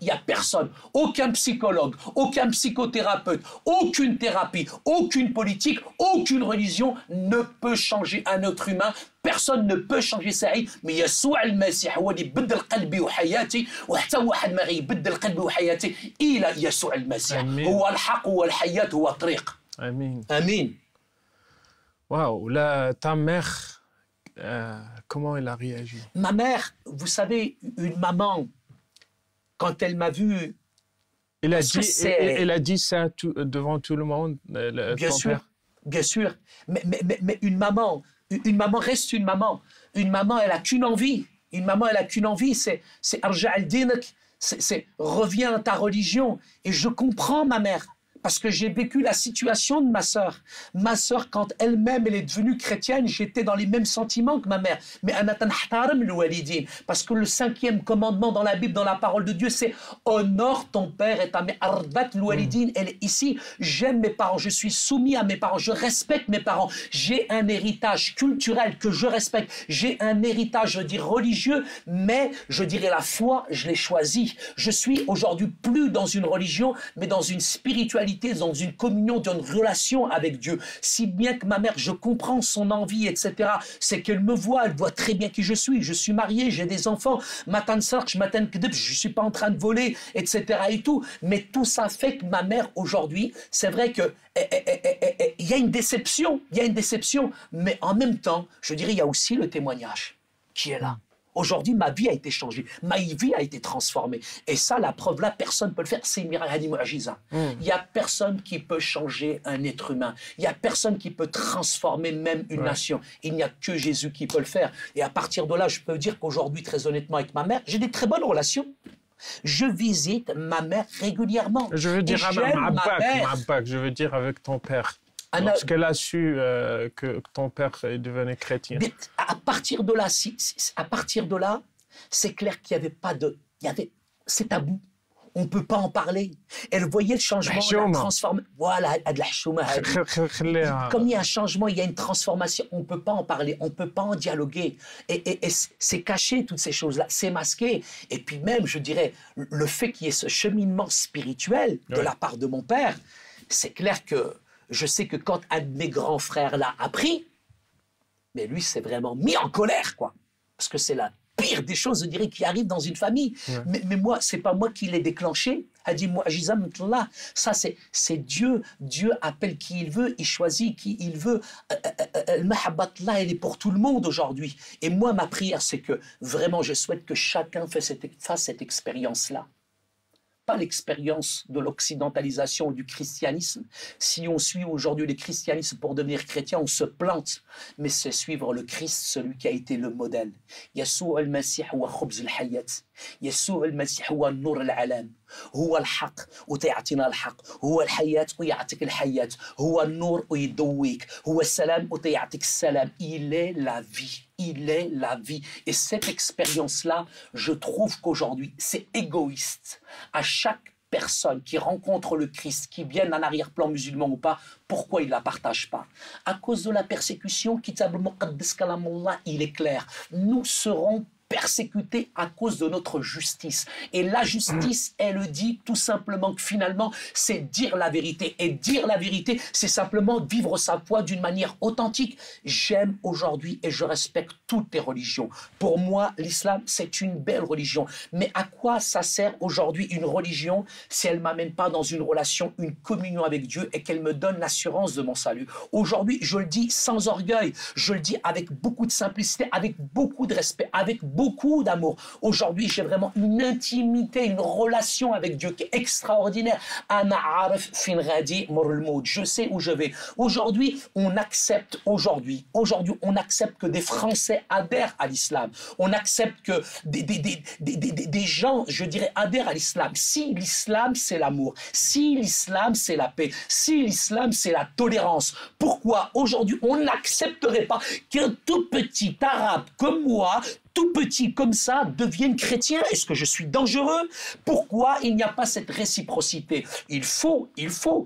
n'y a personne, aucun psychologue, aucun psychothérapeute, aucune thérapie, aucune politique, aucune religion ne peut changer un être humain. Personne ne peut changer Saïd, mais Yeshua al-Masih هو اللي يبدل قلبي وحياتي وحتى واحد ما غيبدل قلبي وحياتي إلا يسوع المسيح هو الحق هو الحياة هو الطريق. Amin. Amin. Waouh, là, ta mère, comment elle a réagi? Ma mère, vous savez, une maman, quand elle m'a vu, Elle a dit ça devant tout le monde, bien ton sûr, père? bien sûr, mais une maman reste une maman. Une maman, elle a qu'une envie. Une maman, elle a qu'une envie, c'est arja al-dinak, c'est reviens à ta religion. Et je comprends ma mère. Parce que j'ai vécu la situation de ma sœur. Ma sœur, quand elle-même, elle est devenue chrétienne, j'étais dans les mêmes sentiments que ma mère. Mais parce que le 5e commandement dans la Bible, dans la parole de Dieu, c'est honore ton père et ta mère. Elle est ici. J'aime mes parents, je suis soumis à mes parents, je respecte mes parents. J'ai un héritage culturel que je respecte. J'ai un héritage, je dis, religieux, mais je dirais la foi, je l'ai choisi. Je suis aujourd'hui plus dans une religion, mais dans une spiritualité, dans une communion, dans une relation avec Dieu. Si bien que ma mère, je comprends son envie, etc. C'est qu'elle me voit, elle voit très bien qui je suis marié, j'ai des enfants, je suis pas en train de voler, etc. et tout. Mais tout ça fait que ma mère, aujourd'hui, c'est vrai que il y a une déception, mais en même temps, je dirais, il y a aussi le témoignage qui est là. Aujourd'hui, ma vie a été changée, ma vie a été transformée. Et ça, la preuve là, personne ne peut le faire. C'est Mirahadi Mu'ajiza. Il n'y a personne qui peut changer un être humain. Il n'y a personne qui peut transformer même une nation. Il n'y a que Jésus qui peut le faire. Et à partir de là, je peux dire qu'aujourd'hui, très honnêtement, avec ma mère, j'ai des très bonnes relations. Je visite ma mère régulièrement. Je veux dire avec je veux dire avec ton père. Lorsqu'elle a su que ton père est devenu chrétien. Mais à partir de là, c'est clair qu'il n'y avait pas de... c'est tabou. On ne peut pas en parler. Elle voyait le changement, la transformation. Voilà, comme il y a un changement, il y a une transformation. On ne peut pas en parler, on ne peut pas en dialoguer. Et c'est caché, toutes ces choses-là. C'est masqué. Et puis même, je dirais, le fait qu'il y ait ce cheminement spirituel de la part de mon père, c'est clair que je sais que quand un de mes grands frères l'a appris, mais lui s'est vraiment mis en colère, quoi. Parce que c'est la pire des choses, je dirais, qui arrive dans une famille. Mais moi, c'est pas moi qui l'ai déclenché. Ça, c'est Dieu. Dieu appelle qui il veut, il choisit qui il veut. Mahabbatullah, elle est pour tout le monde aujourd'hui. Et moi, ma prière, c'est que vraiment, je souhaite que chacun fasse cette expérience-là. Pas l'expérience de l'occidentalisation du christianisme. Si on suit aujourd'hui le christianisme pour devenir chrétien, on se plante. Mais c'est suivre le Christ, celui qui a été le modèle. Yeshua al-Masih huwa khubz al-hayat. Yeshua al-Masih huwa nur al-alam. هو الحق وتعطينا الحق، هو الحياة ويعطيك الحياة، هو النور ويضويك، هو السلام ويعطيك السلام. Il est la vie. Il est la vie. Et cette expérience-là, je trouve qu'aujourd'hui, c'est égoïste. À chaque personne qui rencontre le Christ, qui viennent d'un arrière-plan musulman ou pas, pourquoi ils ne la partagent pas? À cause de la persécution, il est clair. Nous serons persécutés à cause de notre justice. Et la justice, elle dit tout simplement que finalement, c'est dire la vérité. Et dire la vérité, c'est simplement vivre sa foi d'une manière authentique. J'aime aujourd'hui et je respecte toutes les religions. Pour moi, l'islam, c'est une belle religion. Mais à quoi ça sert aujourd'hui une religion si elle ne m'amène pas dans une relation, une communion avec Dieu et qu'elle me donne l'assurance de mon salut? Aujourd'hui, je le dis sans orgueil, je le dis avec beaucoup de simplicité, avec beaucoup de respect, avec beaucoup d'amour. Aujourd'hui, j'ai vraiment une intimité, une relation avec Dieu qui est extraordinaire. Je sais où je vais. Aujourd'hui, on accepte, on accepte que des Français adhèrent à l'islam. On accepte que des gens, je dirais, adhèrent à l'islam. Si l'islam, c'est l'amour, si l'islam, c'est la paix, si l'islam, c'est la tolérance, pourquoi aujourd'hui on n'accepterait pas qu'un tout petit arabe comme moi, tout petit comme ça, deviennent chrétiens? Est-ce que je suis dangereux? Pourquoi il n'y a pas cette réciprocité? Il faut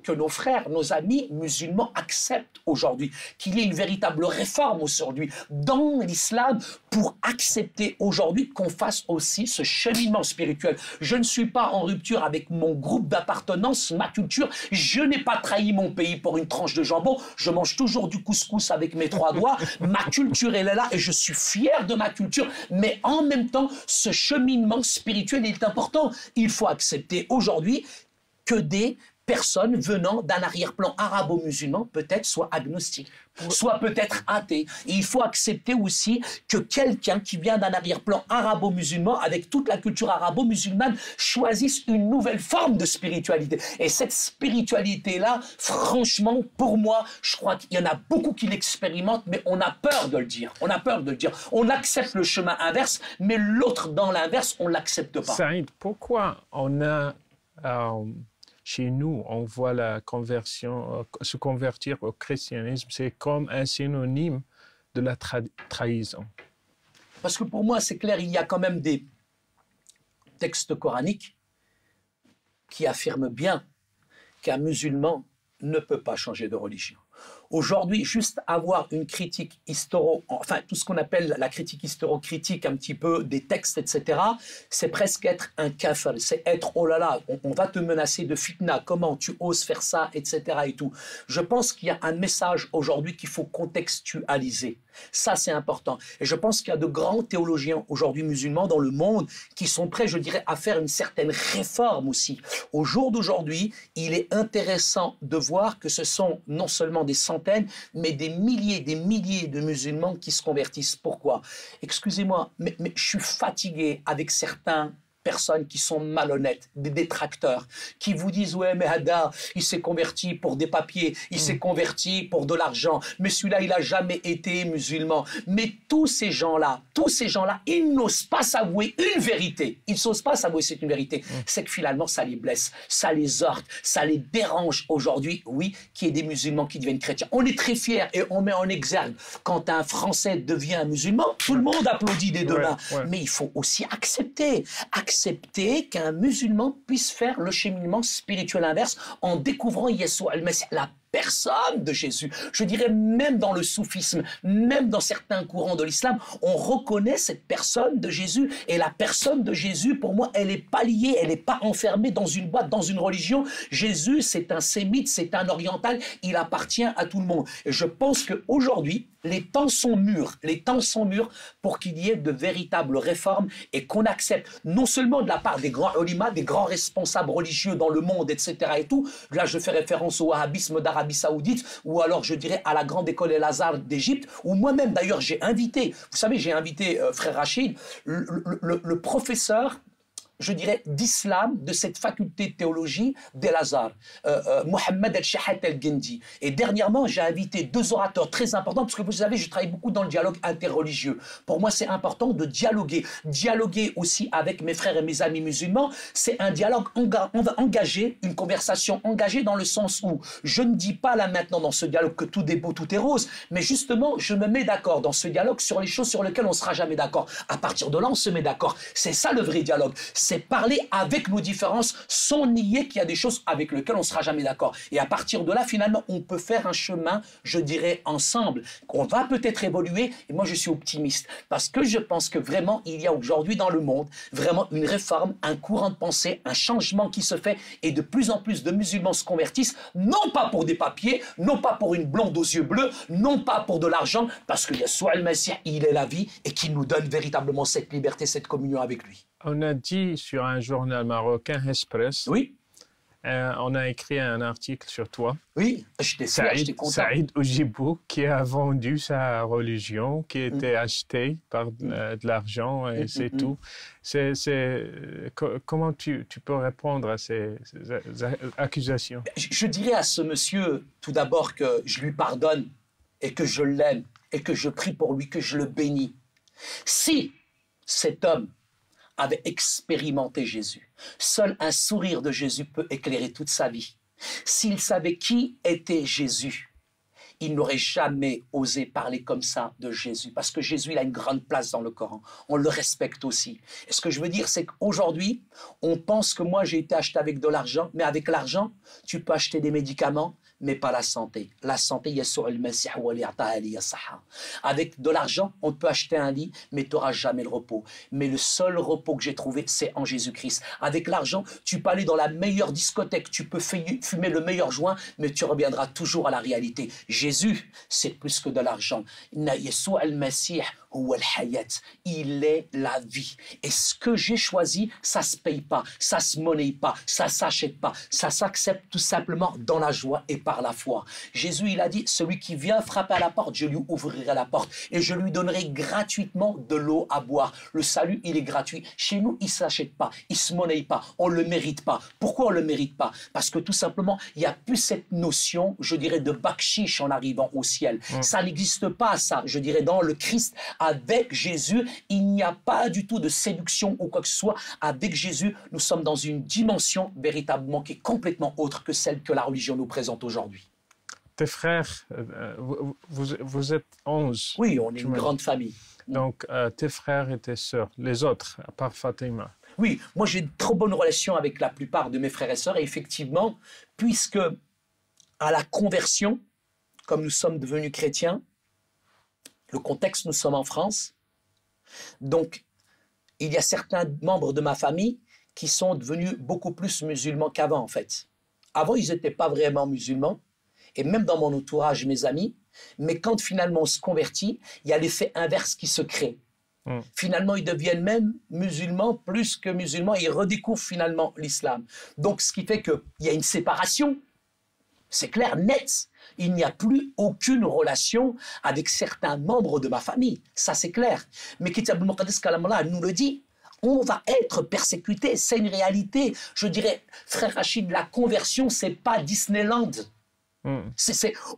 que nos frères, nos amis musulmans acceptent aujourd'hui qu'il y ait une véritable réforme aujourd'hui dans l'islam pour accepter aujourd'hui qu'on fasse aussi ce cheminement spirituel. Je ne suis pas en rupture avec mon groupe d'appartenance, ma culture. Je n'ai pas trahi mon pays pour une tranche de jambon. Je mange toujours du couscous avec mes 3 doigts. Ma culture, elle est là et je suis fier de ma culture. Mais en même temps, ce cheminement spirituel est important. Il faut accepter aujourd'hui que des personnes venant d'un arrière-plan arabo-musulman peut-être soient agnostiques, soit peut-être athées. Et il faut accepter aussi que quelqu'un qui vient d'un arrière-plan arabo-musulman, avec toute la culture arabo-musulmane, choisisse une nouvelle forme de spiritualité. Et cette spiritualité-là, franchement, pour moi, je crois qu'il y en a beaucoup qui l'expérimentent, mais on a peur de le dire. On a peur de le dire. On accepte le chemin inverse, mais l'autre dans l'inverse, on ne l'accepte pas. Saïd, pourquoi on a... chez nous, on voit la conversion, se convertir au christianisme, c'est comme un synonyme de la trahison. Parce que pour moi, c'est clair, il y a quand même des textes coraniques qui affirment bien qu'un musulman ne peut pas changer de religion. Aujourd'hui, juste avoir une critique enfin tout ce qu'on appelle la critique historico-critique, un petit peu des textes, etc., c'est presque être un kafir, c'est être, oh là là, on va te menacer de fitna, comment tu oses faire ça, etc. et tout. Je pense qu'il y a un message aujourd'hui qu'il faut contextualiser. Ça, c'est important. Et je pense qu'il y a de grands théologiens aujourd'hui musulmans dans le monde qui sont prêts, je dirais, à faire une certaine réforme aussi. Au jour d'aujourd'hui, il est intéressant de voir que ce sont non seulement des centaines, mais des milliers de musulmans qui se convertissent. Pourquoi? Excusez-moi, mais je suis fatigué avec certains personnes qui sont malhonnêtes, des détracteurs, qui vous disent « Ouais, mais Hadar, il s'est converti pour des papiers, il s'est converti pour de l'argent, mais celui-là, il n'a jamais été musulman. » Mais tous ces gens-là, ils n'osent pas s'avouer une vérité. Ils n'osent pas s'avouer c'est une vérité. C'est que finalement, ça les blesse, ça les heurte, ça les dérange aujourd'hui, oui, qu'il y ait des musulmans qui deviennent chrétiens. On est très fiers et on met en exergue quand un Français devient un musulman, tout le monde applaudit des deux mains. Mais il faut aussi accepter qu'un musulman puisse faire le cheminement spirituel inverse en découvrant Yeshua al-Messie, la personne de Jésus. Je dirais même dans le soufisme, même dans certains courants de l'islam, on reconnaît cette personne de Jésus. Et la personne de Jésus, pour moi, elle n'est pas liée, elle n'est pas enfermée dans une boîte, dans une religion. Jésus, c'est un sémite, c'est un oriental, il appartient à tout le monde. Et je pense qu'aujourd'hui, les temps sont mûrs pour qu'il y ait de véritables réformes et qu'on accepte non seulement de la part des grands ulémas, des grands responsables religieux dans le monde, etc. et tout. Là, je fais référence au wahhabisme d'Arabie Saoudite ou alors, je dirais, à la grande école El-Azhar d'Égypte, où moi-même, d'ailleurs, j'ai invité, frère Rachid, le professeur je dirais, d'islam, de cette faculté de théologie d'El-Azhar, Mohamed El-Shahat El-Gendi. Et dernièrement, j'ai invité 2 orateurs très importants, parce que vous savez, je travaille beaucoup dans le dialogue interreligieux. Pour moi, c'est important de dialoguer. Dialoguer aussi avec mes frères et mes amis musulmans, c'est un dialogue engagé, une conversation engagée dans le sens où je ne dis pas là maintenant dans ce dialogue que tout est beau, tout est rose, mais justement, je me mets d'accord dans ce dialogue sur les choses sur lesquelles on ne sera jamais d'accord. À partir de là, on se met d'accord. C'est ça le vrai dialogue. C'est parler avec nos différences sans nier qu'il y a des choses avec lesquelles on ne sera jamais d'accord. Et à partir de là, finalement, on peut faire un chemin, je dirais, ensemble. On va peut-être évoluer, et moi je suis optimiste, parce que je pense que vraiment, il y a aujourd'hui dans le monde, vraiment une réforme, un courant de pensée, un changement qui se fait, et de plus en plus de musulmans se convertissent, non pas pour des papiers, non pas pour une blonde aux yeux bleus, non pas pour de l'argent, parce que Yeshua al-Masih, il est la vie, et qu'il nous donne véritablement cette liberté, cette communion avec lui. On a dit sur un journal marocain, Express, Oui, on a écrit un article sur toi, oui, j'étais fier, j'étais content. Saïd Oujibou, qui a vendu sa religion, qui était acheté par de l'argent, et c'est tout. Comment tu peux répondre à ces accusations? Je dirais à ce monsieur, tout d'abord, que je lui pardonne, et que je l'aime, et que je prie pour lui, que je le bénis. Si cet homme avait expérimenté Jésus, seul un sourire de Jésus peut éclairer toute sa vie. S'il savait qui était Jésus, il n'aurait jamais osé parler comme ça de Jésus, parce que Jésus, il a une grande place dans le Coran. On le respecte aussi. Et ce que je veux dire, c'est qu'aujourd'hui, on pense que moi, j'ai été acheté avec de l'argent, mais avec l'argent, tu peux acheter des médicaments, mais pas la santé. La santé, avec de l'argent, on peut acheter un lit, mais tu n'auras jamais le repos. Mais le seul repos que j'ai trouvé, c'est en Jésus-Christ. Avec l'argent, tu peux aller dans la meilleure discothèque, tu peux fumer le meilleur joint, mais tu reviendras toujours à la réalité. Jésus, c'est plus que de l'argent. Yeshua al-Masih, il est la vie. Et ce que j'ai choisi, ça se paye pas, ça se monnaie pas, ça s'achète pas, ça s'accepte tout simplement dans la joie et par la foi. Jésus, il a dit, celui qui vient frapper à la porte, je lui ouvrirai la porte et je lui donnerai gratuitement de l'eau à boire. Le salut, il est gratuit. Chez nous, il s'achète pas, il se monnaie pas, on le mérite pas. Pourquoi on le mérite pas? Parce que tout simplement, il y a plus cette notion, je dirais, de bakshish en arrivant au ciel. Ça n'existe pas, ça, je dirais, dans le Christ. Avec Jésus, il n'y a pas du tout de séduction ou quoi que ce soit. Avec Jésus, nous sommes dans une dimension véritablement qui est complètement autre que celle que la religion nous présente aujourd'hui. Tes frères, vous êtes 11. Oui, on est une grande famille. Donc, tes frères et tes sœurs, les autres, à part Fatima. Oui, moi j'ai de trop bonnes relations avec la plupart de mes frères et sœurs. Et effectivement, puisque à la conversion, comme nous sommes devenus chrétiens, le contexte, nous sommes en France. Donc, il y a certains membres de ma famille qui sont devenus beaucoup plus musulmans qu'avant, en fait. Avant, ils n'étaient pas vraiment musulmans. Et même dans mon entourage, mes amis. Mais quand finalement on se convertit, il y a l'effet inverse qui se crée. Finalement, ils deviennent même musulmans plus que musulmans. Et ils redécouvrent finalement l'islam. Donc, ce qui fait qu'il y a une séparation. C'est clair, net. Il n'y a plus aucune relation avec certains membres de ma famille. Ça, c'est clair. Mais Kitab al-Muqaddas Kalamullah nous le dit. On va être persécuté. C'est une réalité. Je dirais, frère Rachid, la conversion, c'est pas Disneyland.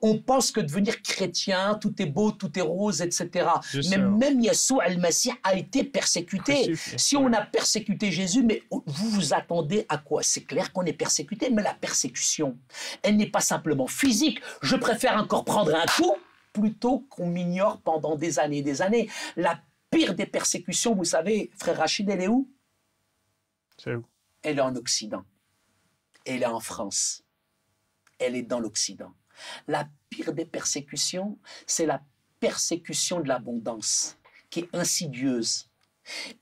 On pense que devenir chrétien, tout est beau, tout est rose, etc. Mais même Yeshua al-Masih a été persécuté. Si on a persécuté Jésus, mais vous vous attendez à quoi? C'est clair qu'on est persécuté, mais la persécution, elle n'est pas simplement physique. Je préfère encore prendre un coup plutôt qu'on m'ignore pendant des années et des années. La pire des persécutions, vous savez, frère Rachid, elle est où? C'est où? Elle est en Occident. Elle est en France. Elle est dans l'Occident. La pire des persécutions, c'est la persécution de l'abondance, qui est insidieuse.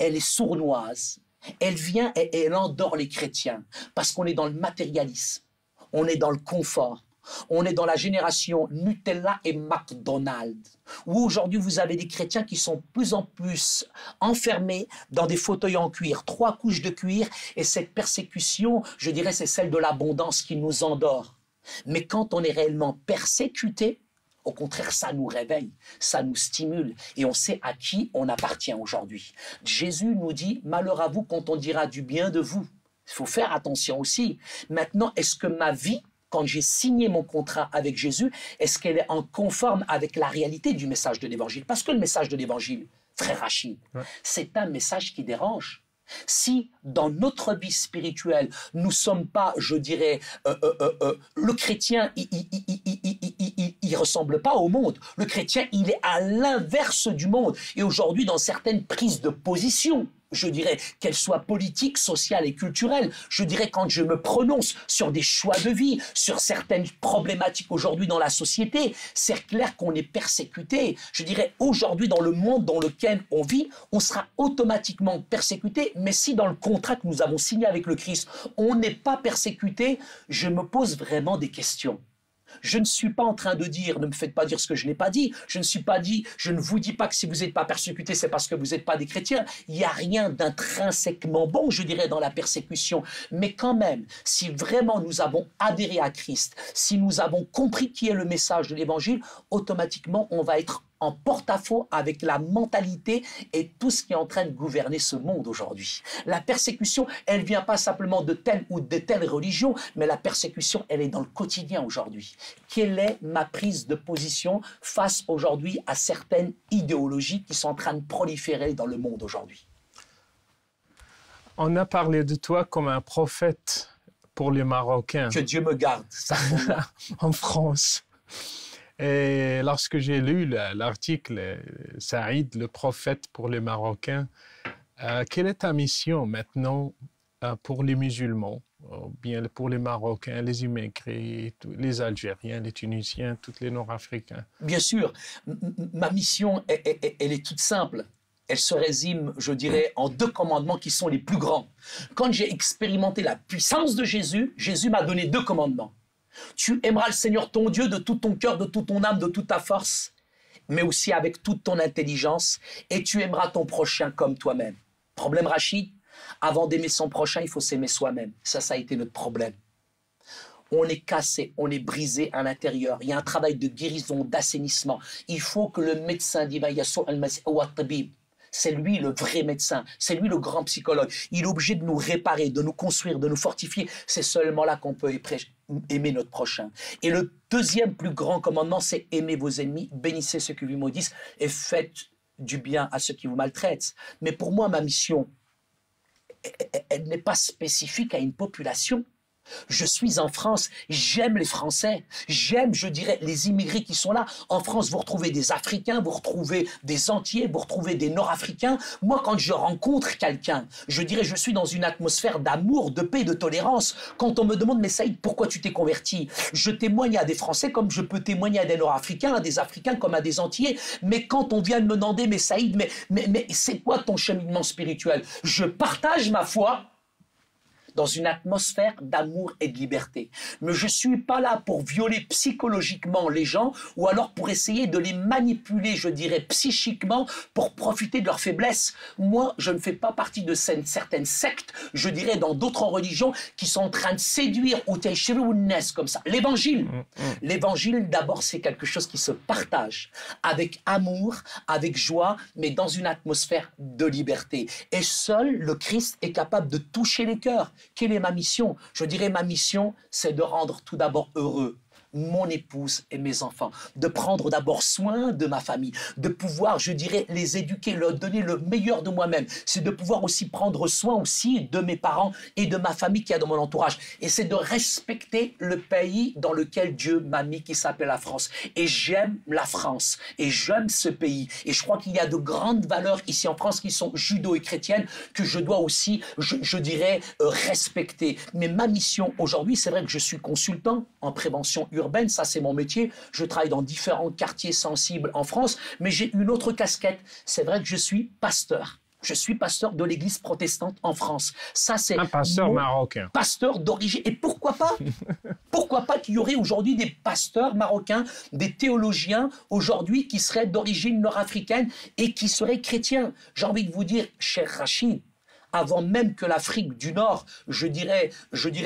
Elle est sournoise. Elle vient et elle endort les chrétiens, parce qu'on est dans le matérialisme, on est dans le confort, on est dans la génération Nutella et McDonald's, où aujourd'hui vous avez des chrétiens qui sont de plus en plus enfermés dans des fauteuils en cuir, 3 couches de cuir, et cette persécution, je dirais, c'est celle de l'abondance qui nous endort. Mais quand on est réellement persécuté, Au contraire, ça nous réveille, ça nous stimule et on sait à qui on appartient aujourd'hui. Jésus nous dit, malheur à vous quand on dira du bien de vous. Il faut faire attention aussi. Maintenant, est-ce que ma vie, quand j'ai signé mon contrat avec Jésus, est-ce qu'elle est en conforme avec la réalité du message de l'Évangile? Parce que le message de l'Évangile, frère Rachid, c'est un message qui dérange. Si dans notre vie spirituelle, nous ne sommes pas, je dirais, le chrétien, il ressemble pas au monde. Le chrétien, il est à l'inverse du monde. Et aujourd'hui, dans certaines prises de position, je dirais, qu'elles soient politiques, sociales et culturelles, je dirais quand je me prononce sur des choix de vie, sur certaines problématiques aujourd'hui dans la société, c'est clair qu'on est persécuté. Je dirais, aujourd'hui, dans le monde dans lequel on vit, on sera automatiquement persécuté, mais si dans le contrat que nous avons signé avec le Christ, on n'est pas persécuté, je me pose vraiment des questions. Je ne suis pas en train de dire, ne me faites pas dire ce que je n'ai pas dit. Je ne vous dis pas que si vous n'êtes pas persécuté, c'est parce que vous n'êtes pas des chrétiens. Il n'y a rien d'intrinsèquement bon, je dirais, dans la persécution. Mais quand même, si vraiment nous avons adhéré à Christ, si nous avons compris qui est le message de l'Évangile, automatiquement, on va être en porte-à-faux avec la mentalité et tout ce qui est en train de gouverner ce monde aujourd'hui. La persécution, elle ne vient pas simplement de telle ou de telle religion, mais la persécution, elle est dans le quotidien aujourd'hui. Quelle est ma prise de position face aujourd'hui à certaines idéologies qui sont en train de proliférer dans le monde aujourd'hui? On a parlé de toi comme un prophète pour les Marocains. Que Dieu me garde, ça. En France. Et lorsque j'ai lu l'article « Saïd, le prophète pour les Marocains », quelle est ta mission maintenant pour les musulmans, ou bien pour les Marocains, les immigrés, les Algériens, les Tunisiens, tous les Nord-Africains? Bien sûr, ma mission, elle est toute simple. Elle se résume, je dirais, en 2 commandements qui sont les plus grands. Quand j'ai expérimenté la puissance de Jésus, Jésus m'a donné 2 commandements. Tu aimeras le Seigneur ton Dieu de tout ton cœur, de toute ton âme, de toute ta force, mais aussi avec toute ton intelligence, et tu aimeras ton prochain comme toi-même. Problème Rachid, avant d'aimer son prochain, il faut s'aimer soi-même. Ça a été notre problème. On est cassé, on est brisé à l'intérieur. Il y a un travail de guérison, d'assainissement. Il faut que le médecin divin, c'est lui le vrai médecin, c'est lui le grand psychologue. Il est obligé de nous réparer, de nous construire, de nous fortifier. C'est seulement là qu'on peut aimer notre prochain. Et le 2e plus grand commandement, c'est aimer vos ennemis, bénissez ceux qui vous maudissent et faites du bien à ceux qui vous maltraitent. Mais pour moi, ma mission, elle n'est pas spécifique à une population. Je suis en France, j'aime les Français, j'aime, je dirais, les immigrés qui sont là. En France, vous retrouvez des Africains, vous retrouvez des Entiers, vous retrouvez des Nord-Africains. Moi, quand je rencontre quelqu'un, je dirais, je suis dans une atmosphère d'amour, de paix, de tolérance. Quand on me demande, mais Saïd, pourquoi tu t'es converti? Je témoigne à des Français comme je peux témoigner à des Nord-Africains, à des Africains comme à des Entiers. Mais quand on vient de me demander, mais Saïd, mais c'est quoi ton cheminement spirituel? Je partage ma foi dans une atmosphère d'amour et de liberté. Mais je ne suis pas là pour violer psychologiquement les gens ou alors pour essayer de les manipuler, je dirais, psychiquement pour profiter de leur faiblesse. Moi, je ne fais pas partie de certaines sectes, je dirais, dans d'autres religions qui sont en train de séduire ou comme ça. L'évangile, l'évangile d'abord, c'est quelque chose qui se partage avec amour, avec joie, mais dans une atmosphère de liberté. Et seul le Christ est capable de toucher les cœurs. Quelle est ma mission? Je dirais ma mission, c'est de rendre tout d'abord heureux mon épouse et mes enfants, de prendre d'abord soin de ma famille, de pouvoir, je dirais, les éduquer, leur donner le meilleur de moi-même. C'est de pouvoir aussi prendre soin aussi de mes parents et de ma famille qui est dans mon entourage. Et c'est de respecter le pays dans lequel Dieu m'a mis, qui s'appelle la France. Et j'aime la France et j'aime ce pays. Et je crois qu'il y a de grandes valeurs ici en France qui sont judo et chrétiennes que je dois aussi, je dirais, respecter. Mais ma mission aujourd'hui, c'est vrai que je suis consultant en prévention urbaine, ça c'est mon métier, je travaille dans différents quartiers sensibles en France, mais j'ai une autre casquette, c'est vrai que je suis pasteur. Je suis pasteur de l'église protestante en France. Ça, c'est un pasteur marocain. Pasteur d'origine. Et pourquoi pas? Pourquoi pas qu'il y aurait aujourd'hui des pasteurs marocains, des théologiens aujourd'hui qui seraient d'origine nord-africaine et qui seraient chrétiens? J'ai envie de vous dire, cher Rachid, avant même que l'Afrique du Nord, je dirais,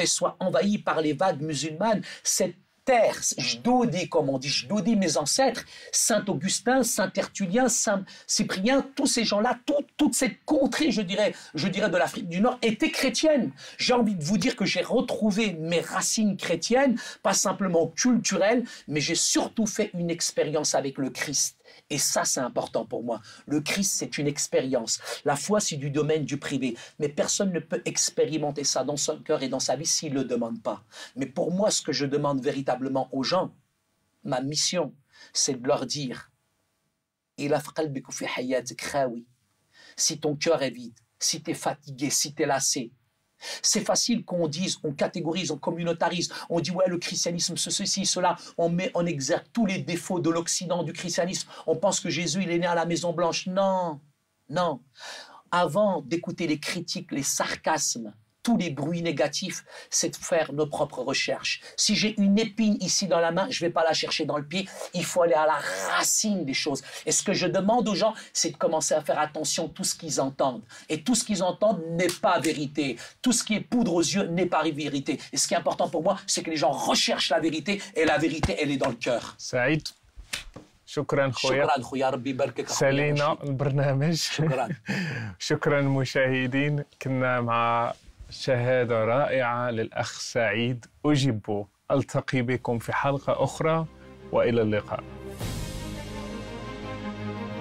soit envahie par les vagues musulmanes, cette terre, Jdodi, comme on dit, Jdodi, mes ancêtres, Saint Augustin, Saint Tertullien, Saint Cyprien, tous ces gens-là, toute cette contrée, je dirais de l'Afrique du Nord, était chrétienne. J'ai envie de vous dire que j'ai retrouvé mes racines chrétiennes, pas simplement culturelles, mais j'ai surtout fait une expérience avec le Christ. Et ça, c'est important pour moi. Le Christ, c'est une expérience. La foi, c'est du domaine du privé. Mais personne ne peut expérimenter ça dans son cœur et dans sa vie s'il ne le demande pas. Mais pour moi, ce que je demande véritablement aux gens, ma mission, c'est de leur dire si ton cœur est vide, si tu es fatigué, si tu es lassé. C'est facile qu'on dise, on catégorise, on communautarise, on dit ouais le christianisme ceci, cela, on met en exergue tous les défauts de l'Occident, du christianisme, on pense que Jésus il est né à la Maison Blanche. Non, non. Avant d'écouter les critiques, les sarcasmes, tous les bruits négatifs, c'est de faire nos propres recherches. Si j'ai une épine ici dans la main, je ne vais pas la chercher dans le pied, il faut aller à la racine des choses. Et ce que je demande aux gens, c'est de commencer à faire attention à tout ce qu'ils entendent. Et tout ce qu'ils entendent n'est pas vérité. Tout ce qui est poudre aux yeux n'est pas vérité. Et ce qui est important pour moi, c'est que les gens recherchent la vérité, et la vérité, elle est dans le cœur. سعيد شكرا خويا شكرا خويا ربي يباركك سالينا البرنامج شكرا شكرا مشاهدين كنا مع شهادة رائعة للأخ سعيد أوجيبو. ألتقي بكم في حلقة أخرى وإلى اللقاء.